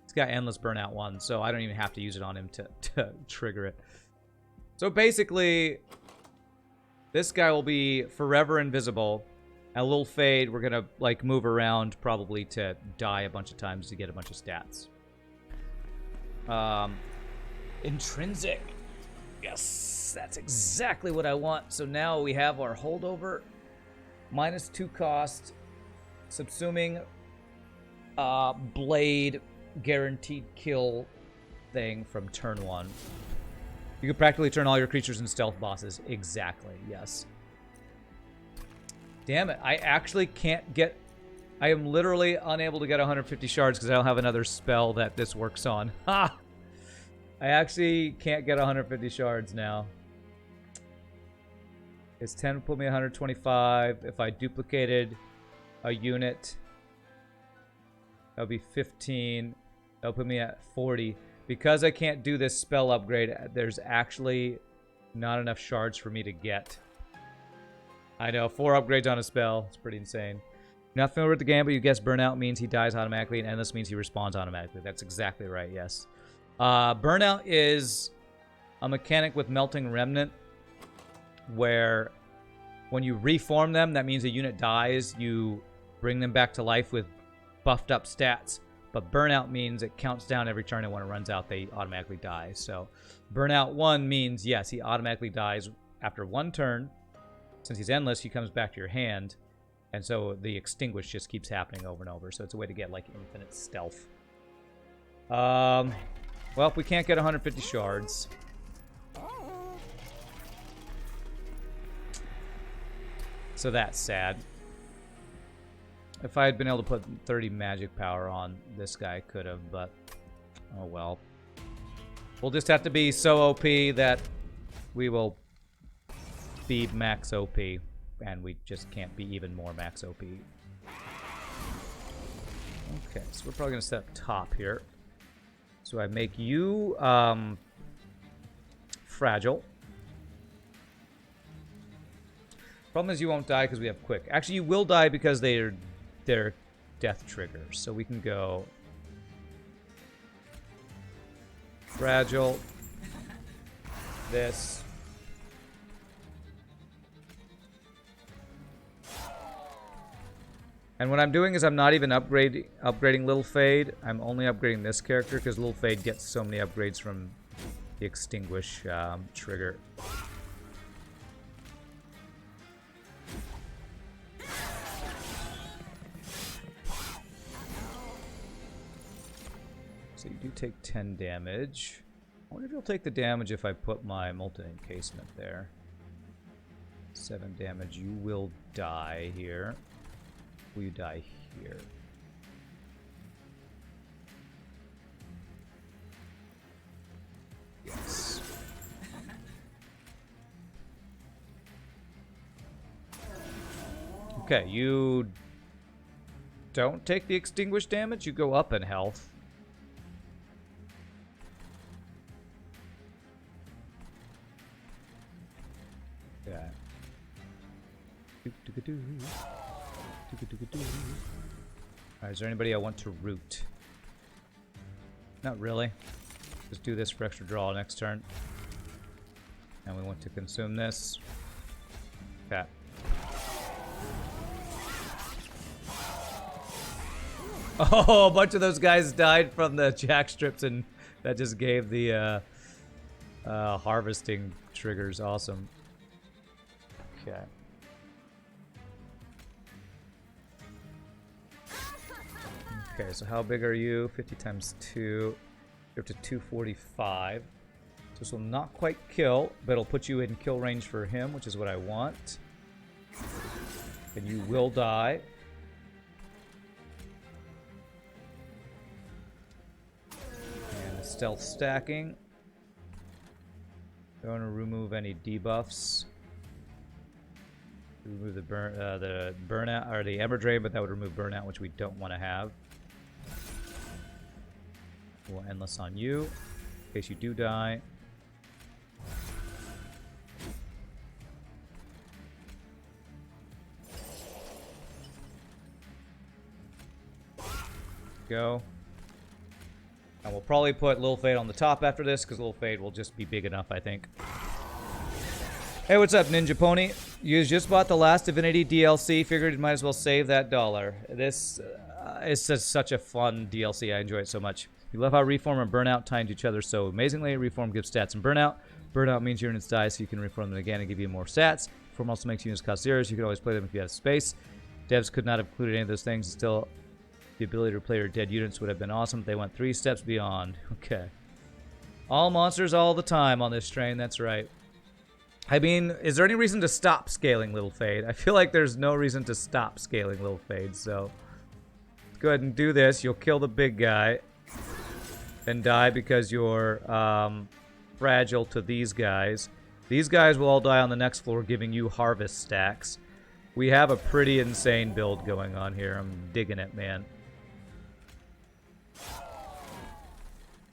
Speaker 1: He's got endless burnout 1, so I don't even have to use it on him to trigger it. So basically, this guy will be forever invisible. A little fade, we're gonna like move around probably to die a bunch of times to get a bunch of stats. Intrinsic. Yes, that's exactly what I want. So now we have our holdover, -2 cost, subsuming blade, guaranteed kill thing from turn 1. You can practically turn all your creatures into stealth bosses. Exactly, yes. Damn it, I actually can't get... I am literally unable to get 150 shards because I don't have another spell that this works on. Ha! I actually can't get 150 shards now. It's 10 to put me 125. If I duplicated a unit, that would be 15. That would put me at 40. Because I can't do this spell upgrade, there's actually not enough shards for me to get. I know, 4 upgrades on a spell. It's pretty insane. Not familiar with the game, but you guess burnout means he dies automatically, and endless means he respawns automatically. That's exactly right, yes. Burnout is a mechanic with Melting Remnant, where when you reform them, that means a unit dies, you bring them back to life with buffed up stats. But burnout means it counts down every turn, and when it runs out, they automatically die. So burnout 1 means, yes, he automatically dies after 1 turn. Since he's endless, he comes back to your hand. And so the extinguish just keeps happening over and over. So it's a way to get, like, infinite stealth. Well, if we can't get 150 shards... So that's sad. If I had been able to put 30 magic power on this guy, I could have, but... Oh well. We'll just have to be so OP that we will... be max OP, and we just can't be even more max OP. Okay, so we're probably gonna set up top here. So I make you fragile. Problem is you won't die because we have quick. Actually, you will die because they're death triggers. So we can go fragile. This. And what I'm doing is I'm not even upgrading Little Fade. I'm only upgrading this character because Little Fade gets so many upgrades from the Extinguish trigger. So you do take 10 damage. I wonder if you'll take the damage if I put my Molten Encasement there. 7 damage. You will die here. Will you die here? Yes. Okay, you don't take the extinguished damage, you go up in health. Yeah. Alright, is there anybody I want to root? Not really. Just do this for extra draw next turn. And we want to consume this. Okay. Oh, a bunch of those guys died from the jack strips and That just gave the harvesting triggers. Awesome. Okay. Okay, so how big are you? 50 times 2. You're up to 245. So this will not quite kill, but it'll put you in kill range for him, which is what I want. And you will die. And stealth stacking. Don't want to remove any debuffs. Remove the burnout or the Ember Drain, but that would remove burnout, which we don't want to have. We'll endless on you in case you do die. Go. And we'll probably put Lil Fade on the top after this, because Lil Fade will just be big enough, I think. Hey, what's up, Ninja Pony? You just bought the last Divinity DLC. Figured you might as well save that $1. This is such a fun DLC. I enjoy it so much. You love how Reform and Burnout tie into each other so amazingly. Reform gives stats and Burnout. Burnout means your units die, so you can reform them again and give you more stats. Reform also makes units cost zeros. You can always play them if you have space. Devs could not have included any of those things. Still, the ability to play your dead units would have been awesome if they went 3 steps beyond. Okay. All monsters all the time on this train. That's right. I mean, is there any reason to stop scaling Lil Fade? I feel like there's no reason to stop scaling Lil Fade, so let's go ahead and do this. You'll kill the big guy and die because you're fragile to these guys. These guys will all die on the next floor, giving you harvest stacks. We have a pretty insane build going on here. I'm digging it, man.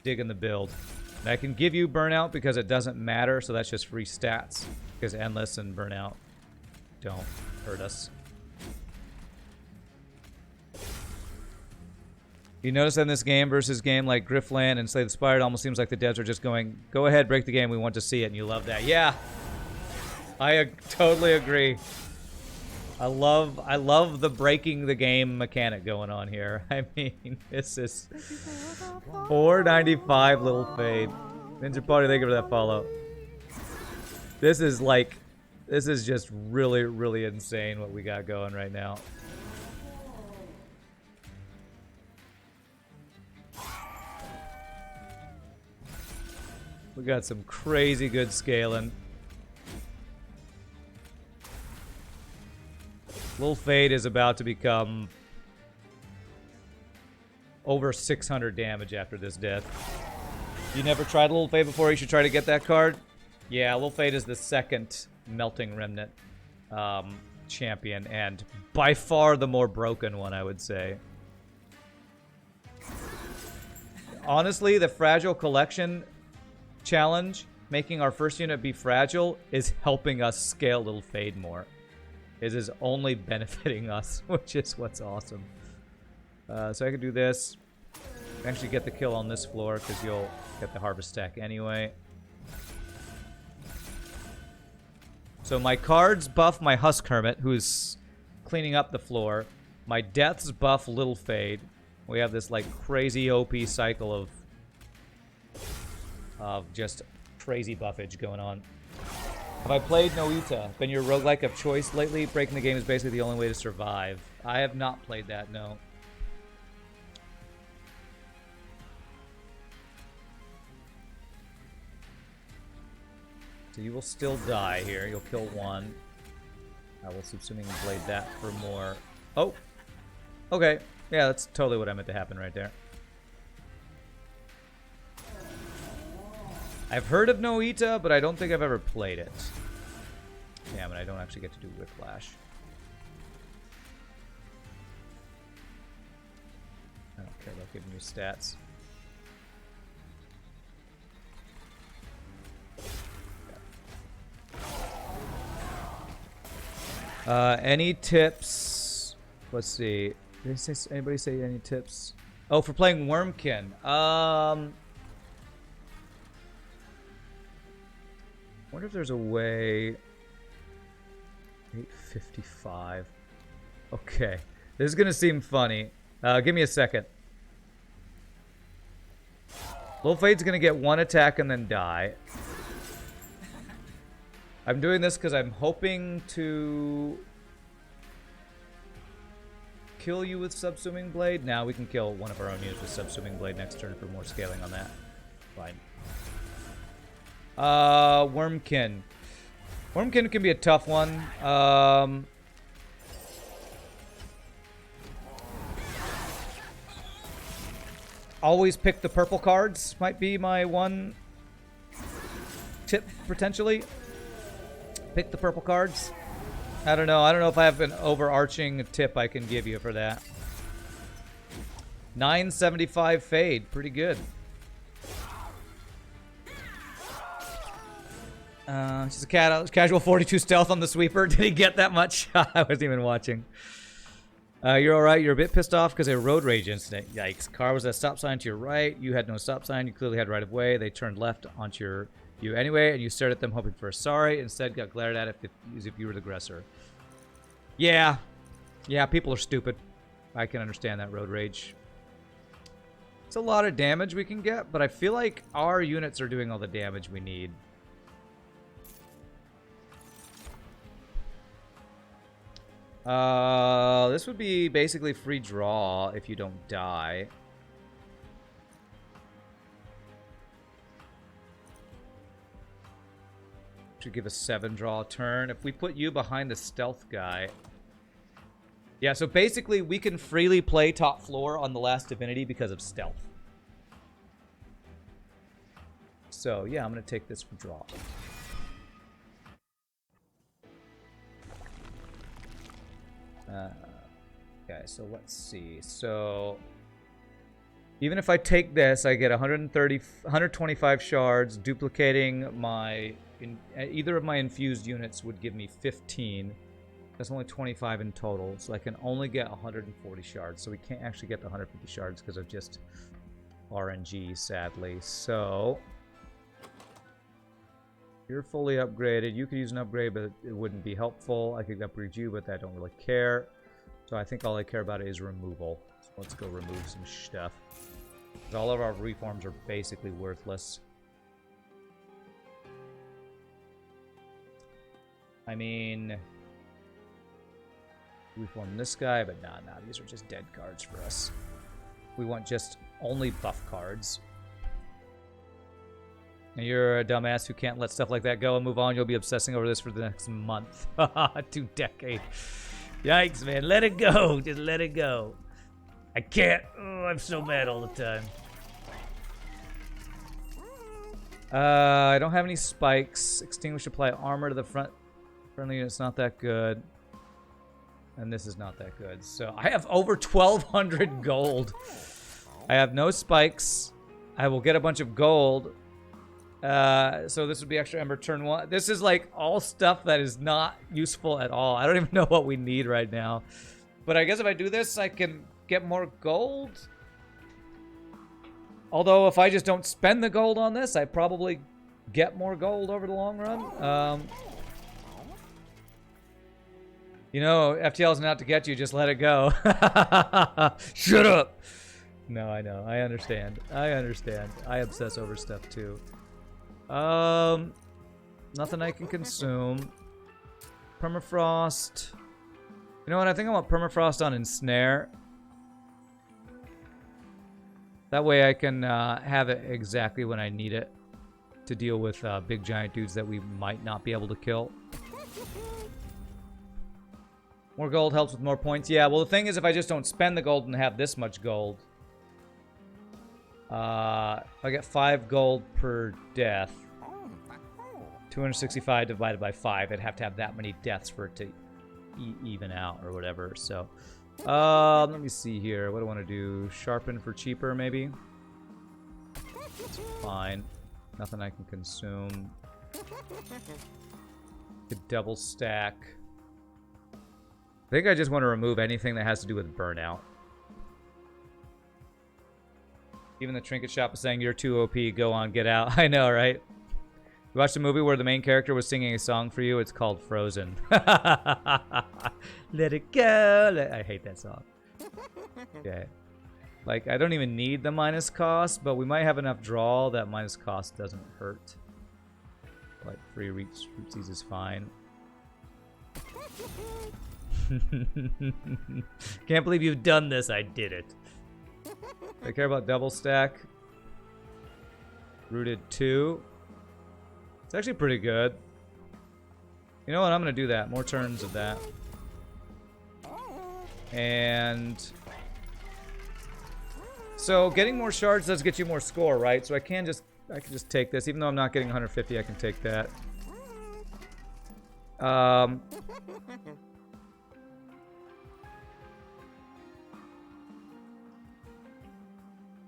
Speaker 1: Digging the build. And I can give you Burnout because it doesn't matter, so that's just free stats. Because Endless and Burnout don't hurt us. You notice in this game versus game like Griftland and Slay the Spire, it almost seems like the devs are just going, go ahead, break the game, we want to see it, and you love that. Yeah, I totally agree. I love the breaking the game mechanic going on here. I mean, this is 495 Lil Fade. Ninja Party, thank you for that follow. This is just really, really insane what we got going right now. We got some crazy good scaling. Lil Fade is about to become over 600 damage after this death. You never tried Lil Fade before? You should try to get that card. Yeah, Lil Fade is the second Melting Remnant champion, and by far the more broken one, I would say. Honestly, the Fragile Collection challenge, making our first unit be fragile, is helping us scale Lil Fade more. It is only benefiting us, which is what's awesome. So I can do this. Actually get the kill on this floor, because you'll get the harvest stack anyway. So my cards buff my Husk Hermit, who's cleaning up the floor. My deaths buff Lil Fade. We have this like crazy OP cycle of just crazy buffage going on. Have I played Noita? Been your roguelike of choice lately? Breaking the game is basically the only way to survive. I have not played that, no. So you will still die here. You'll kill one. I will assuming you played that for more. Oh! Okay. Yeah, that's totally what I meant to happen right there. I've heard of Noita, but I don't think I've ever played it. Damn it, I don't actually get to do Whiplash. I don't care about giving you stats. Any tips? Let's see. Did anybody say any tips? Oh, for playing Wormkin. Wonder if there's a way. 855. Okay, this is gonna seem funny. Give me a second. Bullfade's gonna get one attack and then die. I'm doing this because I'm hoping to kill you with Subsuming Blade. Now we can kill one of our own units with Subsuming Blade next turn for more scaling on that. Fine. Wormkin. Wormkin can be a tough one. Always pick the purple cards might be my one tip, potentially. Pick the purple cards. I don't know. I don't know if I have an overarching tip I can give you for that. 975 fade. Pretty good. She's a casual 42 stealth on the sweeper. Did he get that much? I wasn't even watching. You're alright. You're a bit pissed off because of a road rage incident. Yikes. Car was at a stop sign to your right. You had no stop sign. You clearly had right of way. They turned left onto you anyway, and you stared at them hoping for a sorry. Instead, got glared at as if you were the aggressor. Yeah. Yeah, people are stupid. I can understand that road rage. It's a lot of damage we can get, but I feel like our units are doing all the damage we need. This would be basically free draw if you don't die. Should give a 7 draw turn. If we put you behind the stealth guy. Yeah, so basically we can freely play top floor on the last divinity because of stealth. So yeah, I'm gonna take this for draw. Okay, so let's see. So even if I take this, I get 125 shards. Duplicating my either of my infused units would give me 15. That's only 25 in total, so I can only get 140 shards. So we can't actually get the 150 shards because of just RNG, sadly. So you're fully upgraded. You could use an upgrade, but it wouldn't be helpful. I could upgrade you, but I don't really care. So I think all I care about is removal. So let's go remove some stuff. All of our reforms are basically worthless. I mean, reform this guy, but nah, these are just dead cards for us. We want just only buff cards. And you're a dumbass who can't let stuff like that go and move on. You'll be obsessing over this for the next month. 2 decades. Yikes, man. Let it go. Just let it go. I can't. Oh, I'm so mad all the time. I don't have any spikes. Extinguish apply armor to the front. Friendly unit's not that good. And this is not that good. So I have over 1,200 gold. I have no spikes. I will get a bunch of gold. So this would be extra ember turn 1. This is like all stuff that is not useful at all. I don't even know what we need right now. But I guess if I do this, I can get more gold. Although if I just don't spend the gold on this, I probably get more gold over the long run. You know, FTL's not to get you, just let it go. Shut up! No, I know. I understand. I understand. I obsess over stuff too. Nothing I can consume. Permafrost. You know what? I think I want Permafrost on Ensnare. That way I can have it exactly when I need it to deal with big giant dudes that we might not be able to kill. More gold helps with more points. Yeah, well the thing is if I just don't spend the gold and have this much gold. If I get 5 gold per death. 265 divided by 5. I'd have to have that many deaths for it to even out or whatever. So, let me see here. What do I want to do? Sharpen for cheaper, maybe? That's fine. Nothing I can consume. Could double stack. I think I just want to remove anything that has to do with burnout. Even the trinket shop is saying you're too OP. Go on, get out. I know, right? You watched a movie where the main character was singing a song for you? It's called Frozen. Let it go. I hate that song. Okay. Like, I don't even need the minus cost, but we might have enough draw that minus cost doesn't hurt. Like, free rootsies is fine. Can't believe you've done this. I did it. I care about double stack. Rooted 2. It's actually pretty good. You know what? I'm going to do that. More turns of that. And so getting more shards does get you more score, right? So I can just take this. Even though I'm not getting 150, I can take that.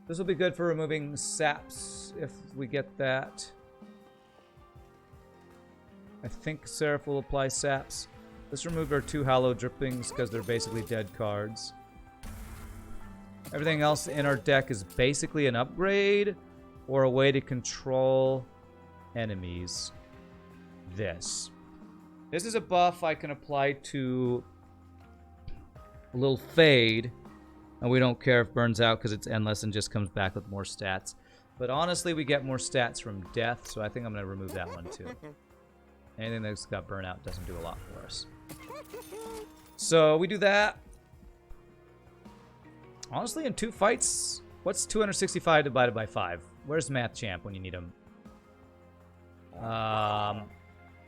Speaker 1: This will be good for removing saps if we get that. I think Seraph will apply saps. Let's remove our 2 Hollow Drippings because they're basically dead cards. Everything else in our deck is basically an upgrade or a way to control enemies. This is a buff I can apply to a little Fade, and we don't care if burns out because it's endless and just comes back with more stats. But honestly, we get more stats from Death, so I think I'm going to remove that one too. Anything that's got burnout doesn't do a lot for us. So we do that. Honestly, in 2 fights, what's 265 divided by 5? Where's Math Champ when you need him? I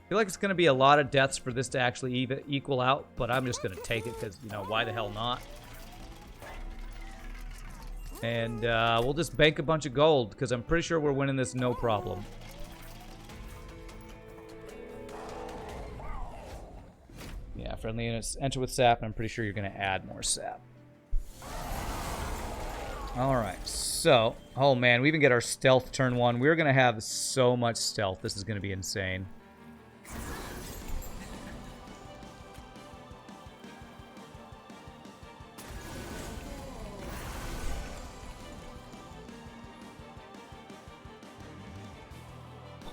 Speaker 1: feel like it's going to be a lot of deaths for this to actually equal out, but I'm just going to take it because, you know, why the hell not? And we'll just bank a bunch of gold because I'm pretty sure we're winning this no problem. Yeah, friendly units enter with sap, and I'm pretty sure you're going to add more sap. Alright, so, oh man, we even get our stealth turn 1. We're going to have so much stealth. This is going to be insane.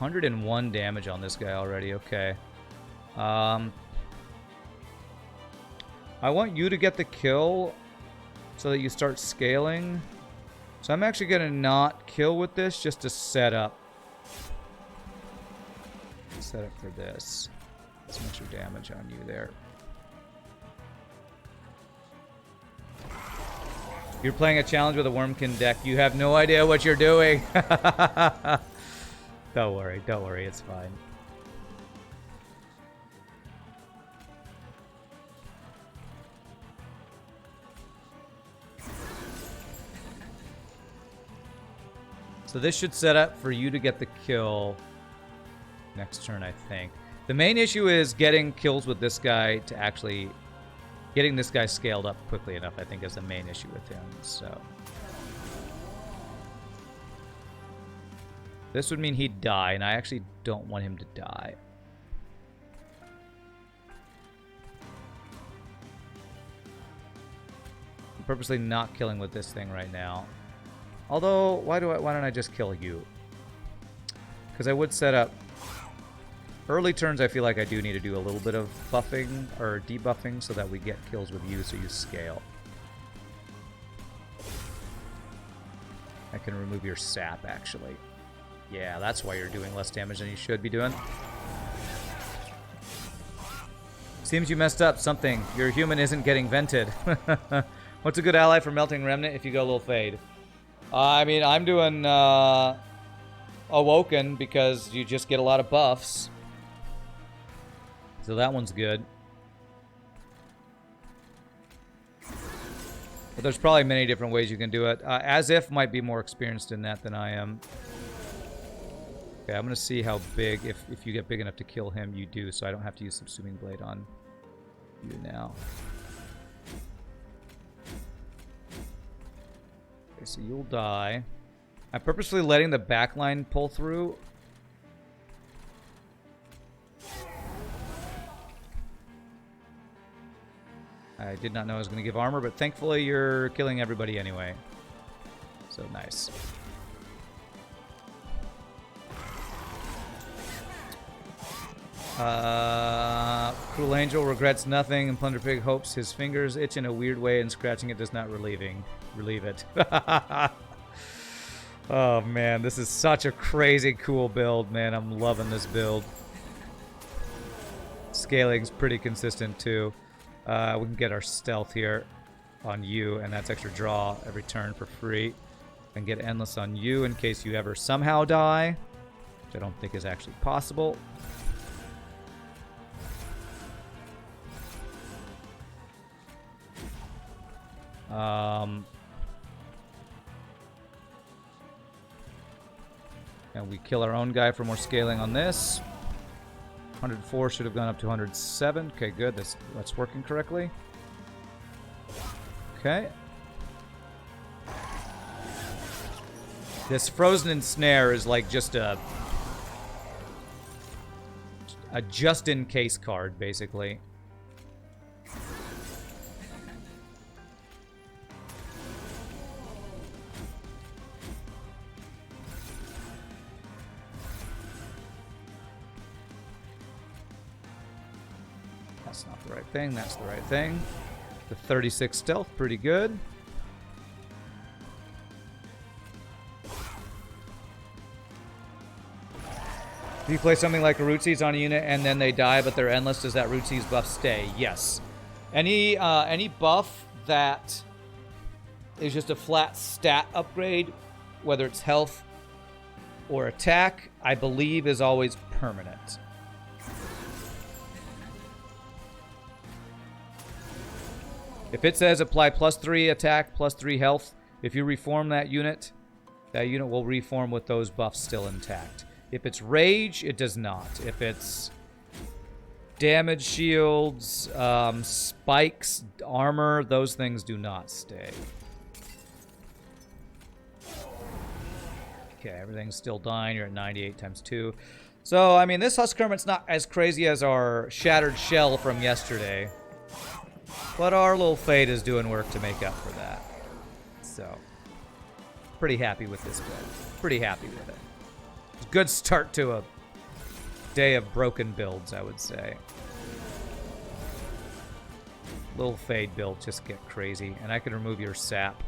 Speaker 1: $101 damage on this guy already, okay. I want you to get the kill so that you start scaling. So I'm actually going to not kill with this just to set up. Set up for this. Some extra damage on you there. You're playing a challenge with a Wormkin deck. You have no idea what you're doing. Don't worry, it's fine. So this should set up for you to get the kill next turn, I think. The main issue is getting kills with this guy to actually... Getting this guy scaled up quickly enough, I think, is the main issue with him, so... This would mean he'd die, and I actually don't want him to die. I'm purposely not killing with this thing right now. Although, why don't I just kill you? Because I would set up... Early turns, I feel like I do need to do a little bit of buffing, or debuffing, so that we get kills with you, so you scale. I can remove your sap, actually. Yeah, that's why you're doing less damage than you should be doing. Seems you messed up something. Your human isn't getting vented. What's a good ally for Melting Remnant if you go a little Fade? I mean, I'm doing Awoken because you just get a lot of buffs. So that one's good. But there's probably many different ways you can do it. As If might be more experienced in that than I am. Okay, I'm going to see how big, if you get big enough to kill him, you do, so I don't have to use Subsuming Blade on you now. Okay, so you'll die. I'm purposely letting the backline pull through. I did not know I was going to give armor, but thankfully you're killing everybody anyway. So nice. Cruel Angel regrets nothing, and Plunder Pig hopes his fingers itch in a weird way, and scratching it does not relieving. relieve it. Oh man, this is such a crazy cool build, man. I'm loving this build. Scaling's pretty consistent too. We can get our stealth here on you, and that's extra draw every turn for free. And get endless on you in case you ever somehow die, which I don't think is actually possible. And we kill our own guy for more scaling on this. 104 should have gone up to 107. Okay, good. That's working correctly. Okay. This Frozen Ensnare is like just a just-in-case card, basically. That's not the right thing. That's the right thing. The 36 stealth, pretty good. If you play something like a Rootsies on a unit and then they die but they're endless, does that Rootsies buff stay? Yes. Any buff that is just a flat stat upgrade, whether it's health or attack, I believe is always permanent. If it says apply +3 attack, +3 health, if you reform that unit will reform with those buffs still intact. If it's rage, it does not. If it's damage shields, spikes, armor, those things do not stay. Okay, everything's still dying. You're at 98 times 2. So, I mean, this Husk Hermit's not as crazy as our Shattered Shell from yesterday. But our little Fade is doing work to make up for that. So, pretty happy with this build. Pretty happy with it. Good start to a day of broken builds, I would say. Little Fade build just get crazy. And I can remove your sap.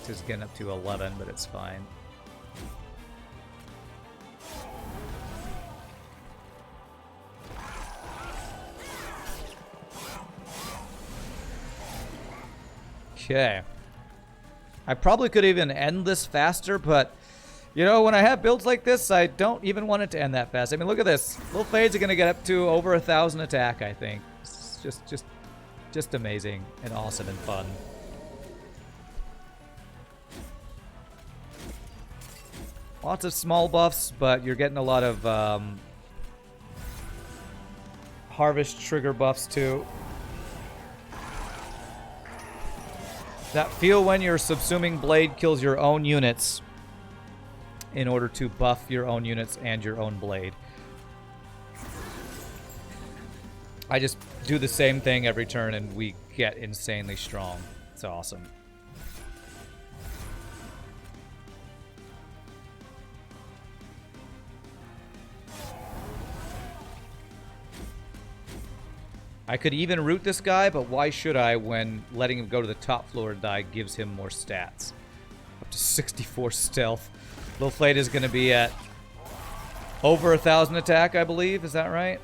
Speaker 1: This is getting up to 11, but it's fine. Okay. I probably could even end this faster, but, you know, when I have builds like this, I don't even want it to end that fast. I mean, look at this. Little Fades are going to get up to over 1,000 attack, I think. It's just amazing and awesome and fun. Lots of small buffs, but you're getting a lot of harvest trigger buffs, too. That feel when your Subsuming Blade kills your own units in order to buff your own units and your own blade. I just do the same thing every turn and we get insanely strong. It's awesome. I could even root this guy, but why should I when letting him go to the top floor and die gives him more stats? Up to 64 stealth. Little Fade is going to be at over 1,000 attack, I believe. Is that right?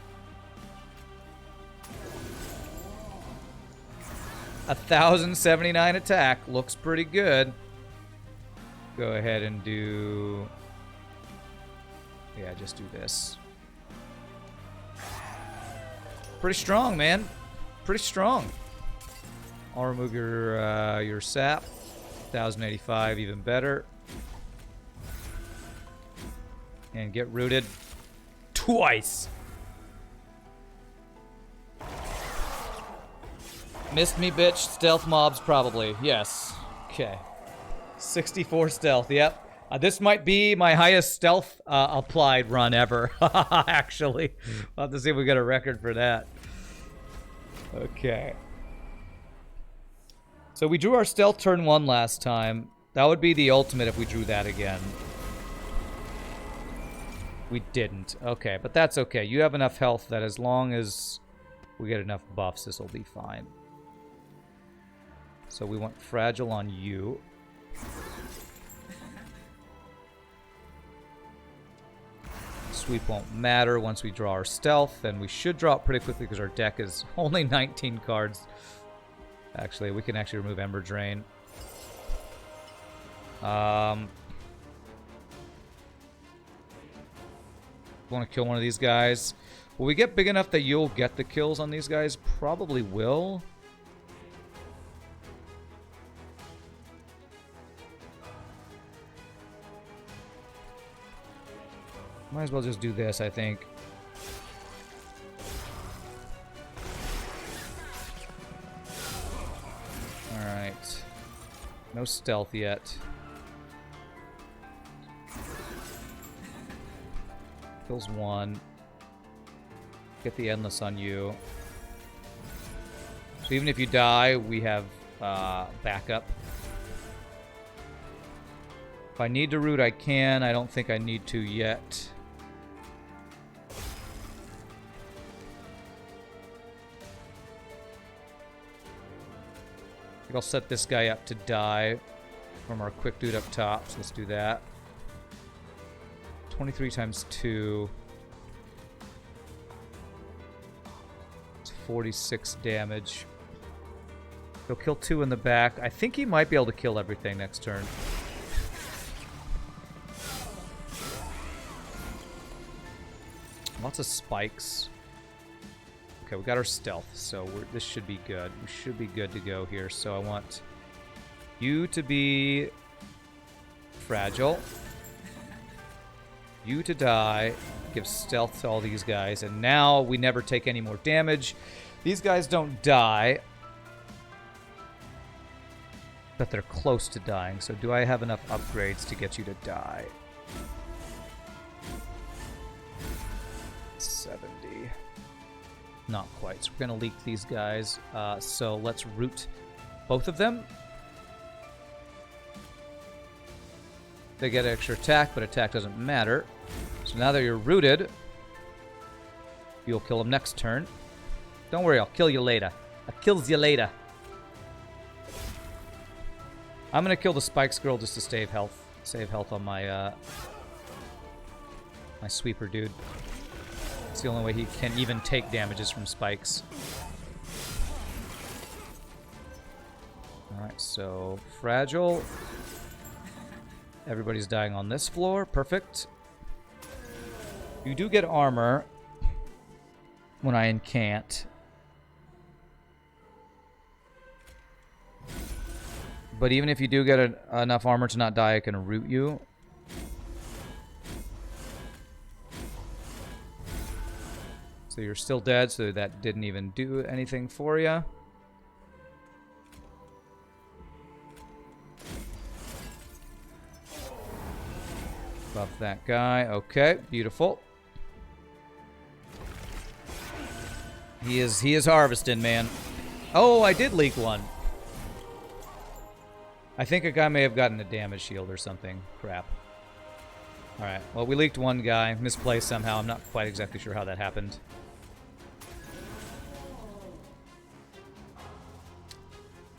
Speaker 1: 1,079 attack. Looks pretty good. Go ahead and do... Yeah, just do this. Pretty strong, man. Pretty strong. I'll remove your sap. 1,085, even better. And get rooted twice. Missed me, bitch. Stealth mobs, probably. Yes. Okay. 64 stealth. Yep. This might be my highest stealth applied run ever, actually. We'll have to see if we get a record for that. Okay. So we drew our stealth turn 1 last time. That would be the ultimate if we drew that again. We didn't. Okay, but that's okay. You have enough health that as long as we get enough buffs, this will be fine. So we want Fragile on you. Sweep won't matter once we draw our Stealth, and we should draw it pretty quickly because our deck is only 19 cards. Actually, we can actually remove Ember Drain. Want to kill one of these guys. Will we get big enough that you'll get the kills on these guys? Probably will. Might as well just do this, I think. Alright. No stealth yet. Kills one. Get the Endless on you. So even if you die, we have backup. If I need to root, I can. I don't think I need to yet. I think I'll set this guy up to die from our quick dude up top. So let's do that. 23 times 2. It's 46 damage. He'll kill 2 in the back. I think he might be able to kill everything next turn. Lots of spikes. Okay, we got our stealth, so this should be good. We should be good to go here. So I want you to be fragile. You to die. Give stealth to all these guys. And now we never take any more damage. These guys don't die. But they're close to dying. So do I have enough upgrades to get you to die? 70. Not quite. So we're going to leak these guys. So let's root both of them. They get extra attack, but attack doesn't matter. So now that you're rooted, you'll kill them next turn. Don't worry, I'll kill you later. I kills you later. I'm going to kill the Spikes girl just to save health. Save health on my my sweeper dude. It's the only way he can even take damages from spikes. Alright, so fragile. Everybody's dying on this floor. Perfect. You do get armor when I incant. But even if you do get enough armor to not die, I can root you. So you're still dead, so that didn't even do anything for you. Buff that guy. Okay, beautiful. He is harvesting, man. Oh, I did leak one. I think a guy may have gotten a damage shield or something. Crap. Alright, well, we leaked one guy. Misplaced somehow. I'm not quite exactly sure how that happened.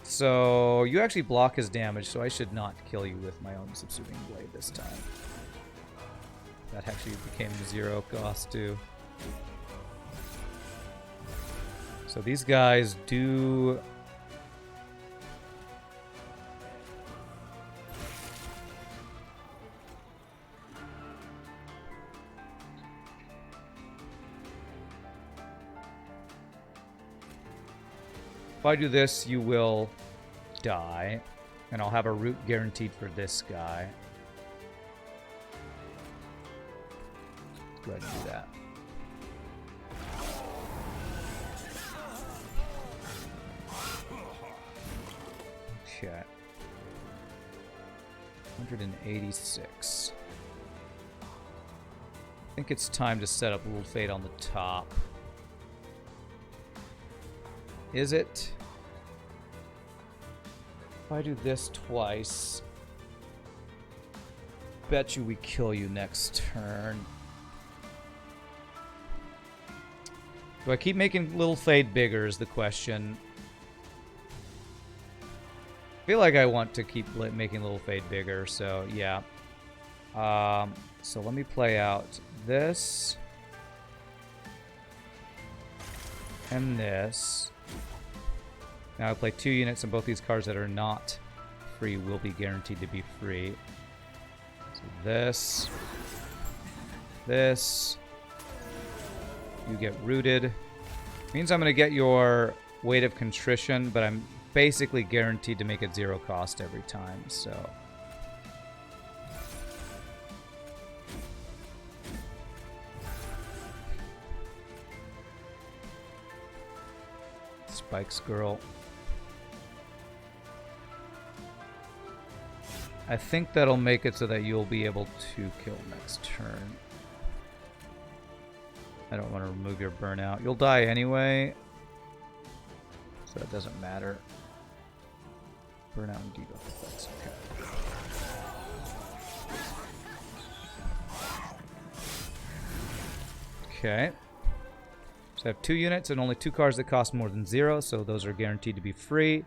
Speaker 1: So, you actually block his damage, so I should not kill you with my own Subsuming Blade this time. That actually became 0 cost, too. So, these guys do... If I do this, you will die. And I'll have a root guaranteed for this guy. Go ahead and do that. Okay. 186. I think it's time to set up Rule Fate on the top. Is it? If I do this twice, bet you we kill you next turn. Do I keep making Little Fade bigger is the question. feel like I want to keep making Little Fade bigger, so yeah. So let me play out this and this. Now I play 2 units, and both these cards that are not free will be guaranteed to be free. So this, you get rooted. Means I'm going to get your Weight of Contrition, but I'm basically guaranteed to make it 0 cost every time, so. Spikes Girl. I think that'll make it so that you'll be able to kill next turn. I don't want to remove your burnout. You'll die anyway, so it doesn't matter. Burnout and debuff effects, okay. Okay. So I have 2 units and only 2 cards that cost more than 0, so those are guaranteed to be free.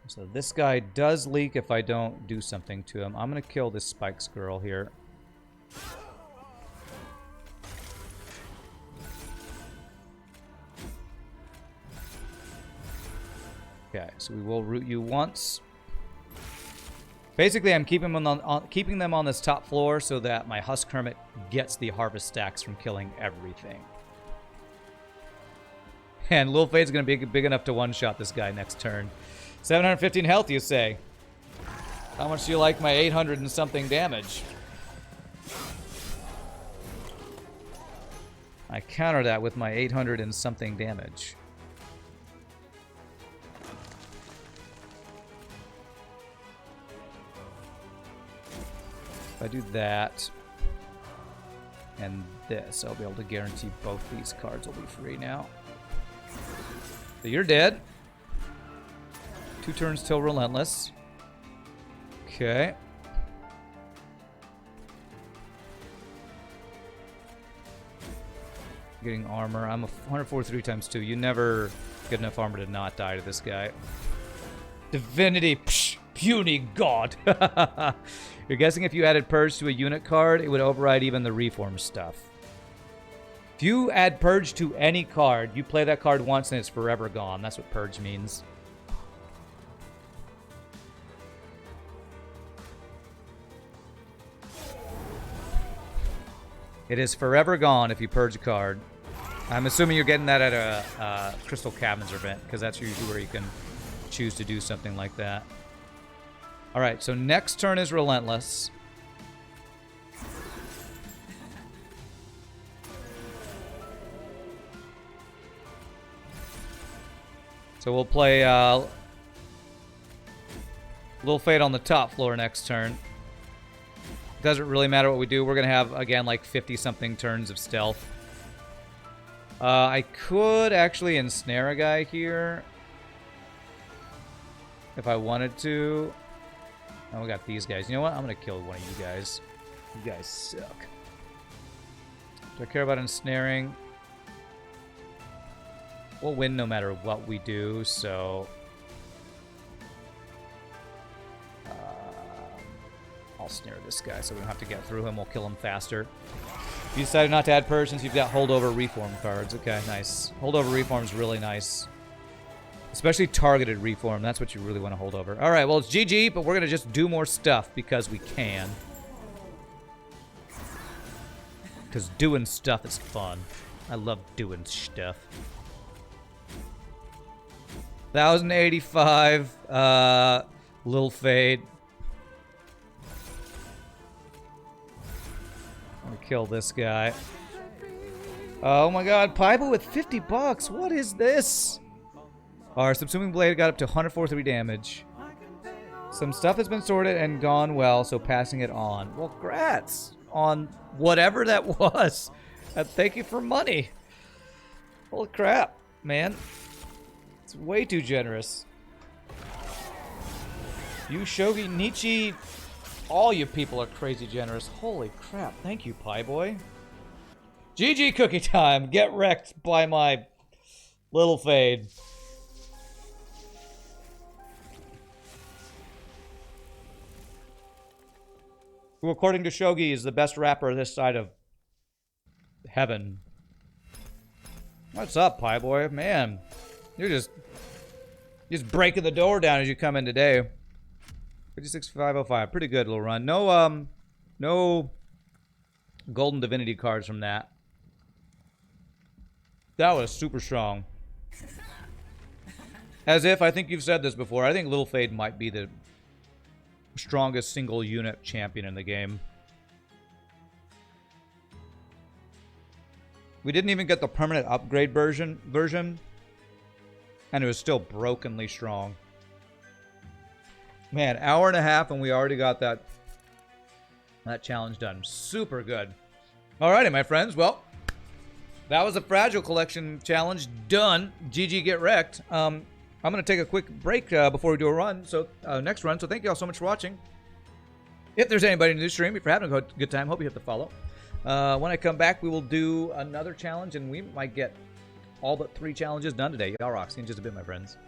Speaker 1: So this guy does leak if I don't do something to him. I'm going to kill this Spikes Girl here. Okay, so we will root you once. Basically, I'm keeping them on this top floor so that my Husk Hermit gets the harvest stacks from killing everything. And Lil Fade's going to be big enough to one-shot this guy next turn. 715 health, you say? How much do you like my 800 and something damage? I counter that with my 800 and something damage. If I do that and this, I'll be able to guarantee both these cards will be free now. So you're dead. 2 turns till Relentless. Okay. Getting armor. I'm a 143 times 2. You never get enough armor to not die to this guy. Divinity. Psh, puny god. You're guessing if you added Purge to a unit card, it would override even the Reform stuff. If you add Purge to any card, you play that card once and it's forever gone. That's what Purge means. It is forever gone if you purge a card. I'm assuming you're getting that at a Crystal Cabins event, because that's usually where you can choose to do something like that. Alright, so next turn is Relentless. So we'll play Lil Fade on the top floor next turn. Doesn't really matter what we do. We're going to have, again, like 50-something turns of stealth. I could actually ensnare a guy here if I wanted to. Oh, we got these guys. You know what? I'm going to kill one of you guys. You guys suck. Do I care about ensnaring? We'll win no matter what we do, so... I'll snare this guy so we don't have to get through him. We'll kill him faster. You decided not to add Purge since you've got Holdover Reform cards. Okay, nice. Holdover Reform is really nice. Especially targeted Reform. That's what you really want to hold over. Alright, well, it's GG, but we're going to just do more stuff because we can. Because doing stuff is fun. I love doing stuff. 1085. Lil Fade. I'm gonna kill this guy. Oh my god, Paiba with 50 bucks. What is this? Our Subsuming Blade got up to 143 damage. Some stuff has been sorted and gone well, so passing it on. Well, grats on whatever that was. And thank you for money. Holy crap, man. It's way too generous. You Shogi Nichi All you people are crazy generous. Holy crap. Thank you, Pie Boy. GG cookie time. Get wrecked by my little fade. Who, according to Shogi, is the best rapper this side of heaven. What's up, Pie Boy? Man, you're just breaking the door down as you come in today. 56505. Pretty good little run. No golden divinity cards from that. That was super strong. As if, I think you've said this before, I think Little Fade might be the strongest single unit champion in the game. We didn't even get the permanent upgrade version, and it was still brokenly strong. Man, hour and a half and we already got that challenge done. Super good. Alrighty, my friends. Well, that was a Fragile Collection challenge done. GG get wrecked. I'm going to take a quick break before we do a run. So next run. So thank you all so much for watching. If there's anybody in the stream, if you're having a good time, hope you hit the follow. When I come back, we will do another challenge, and we might get all but 3 challenges done today. Y'all rock. See you in just a bit, my friends.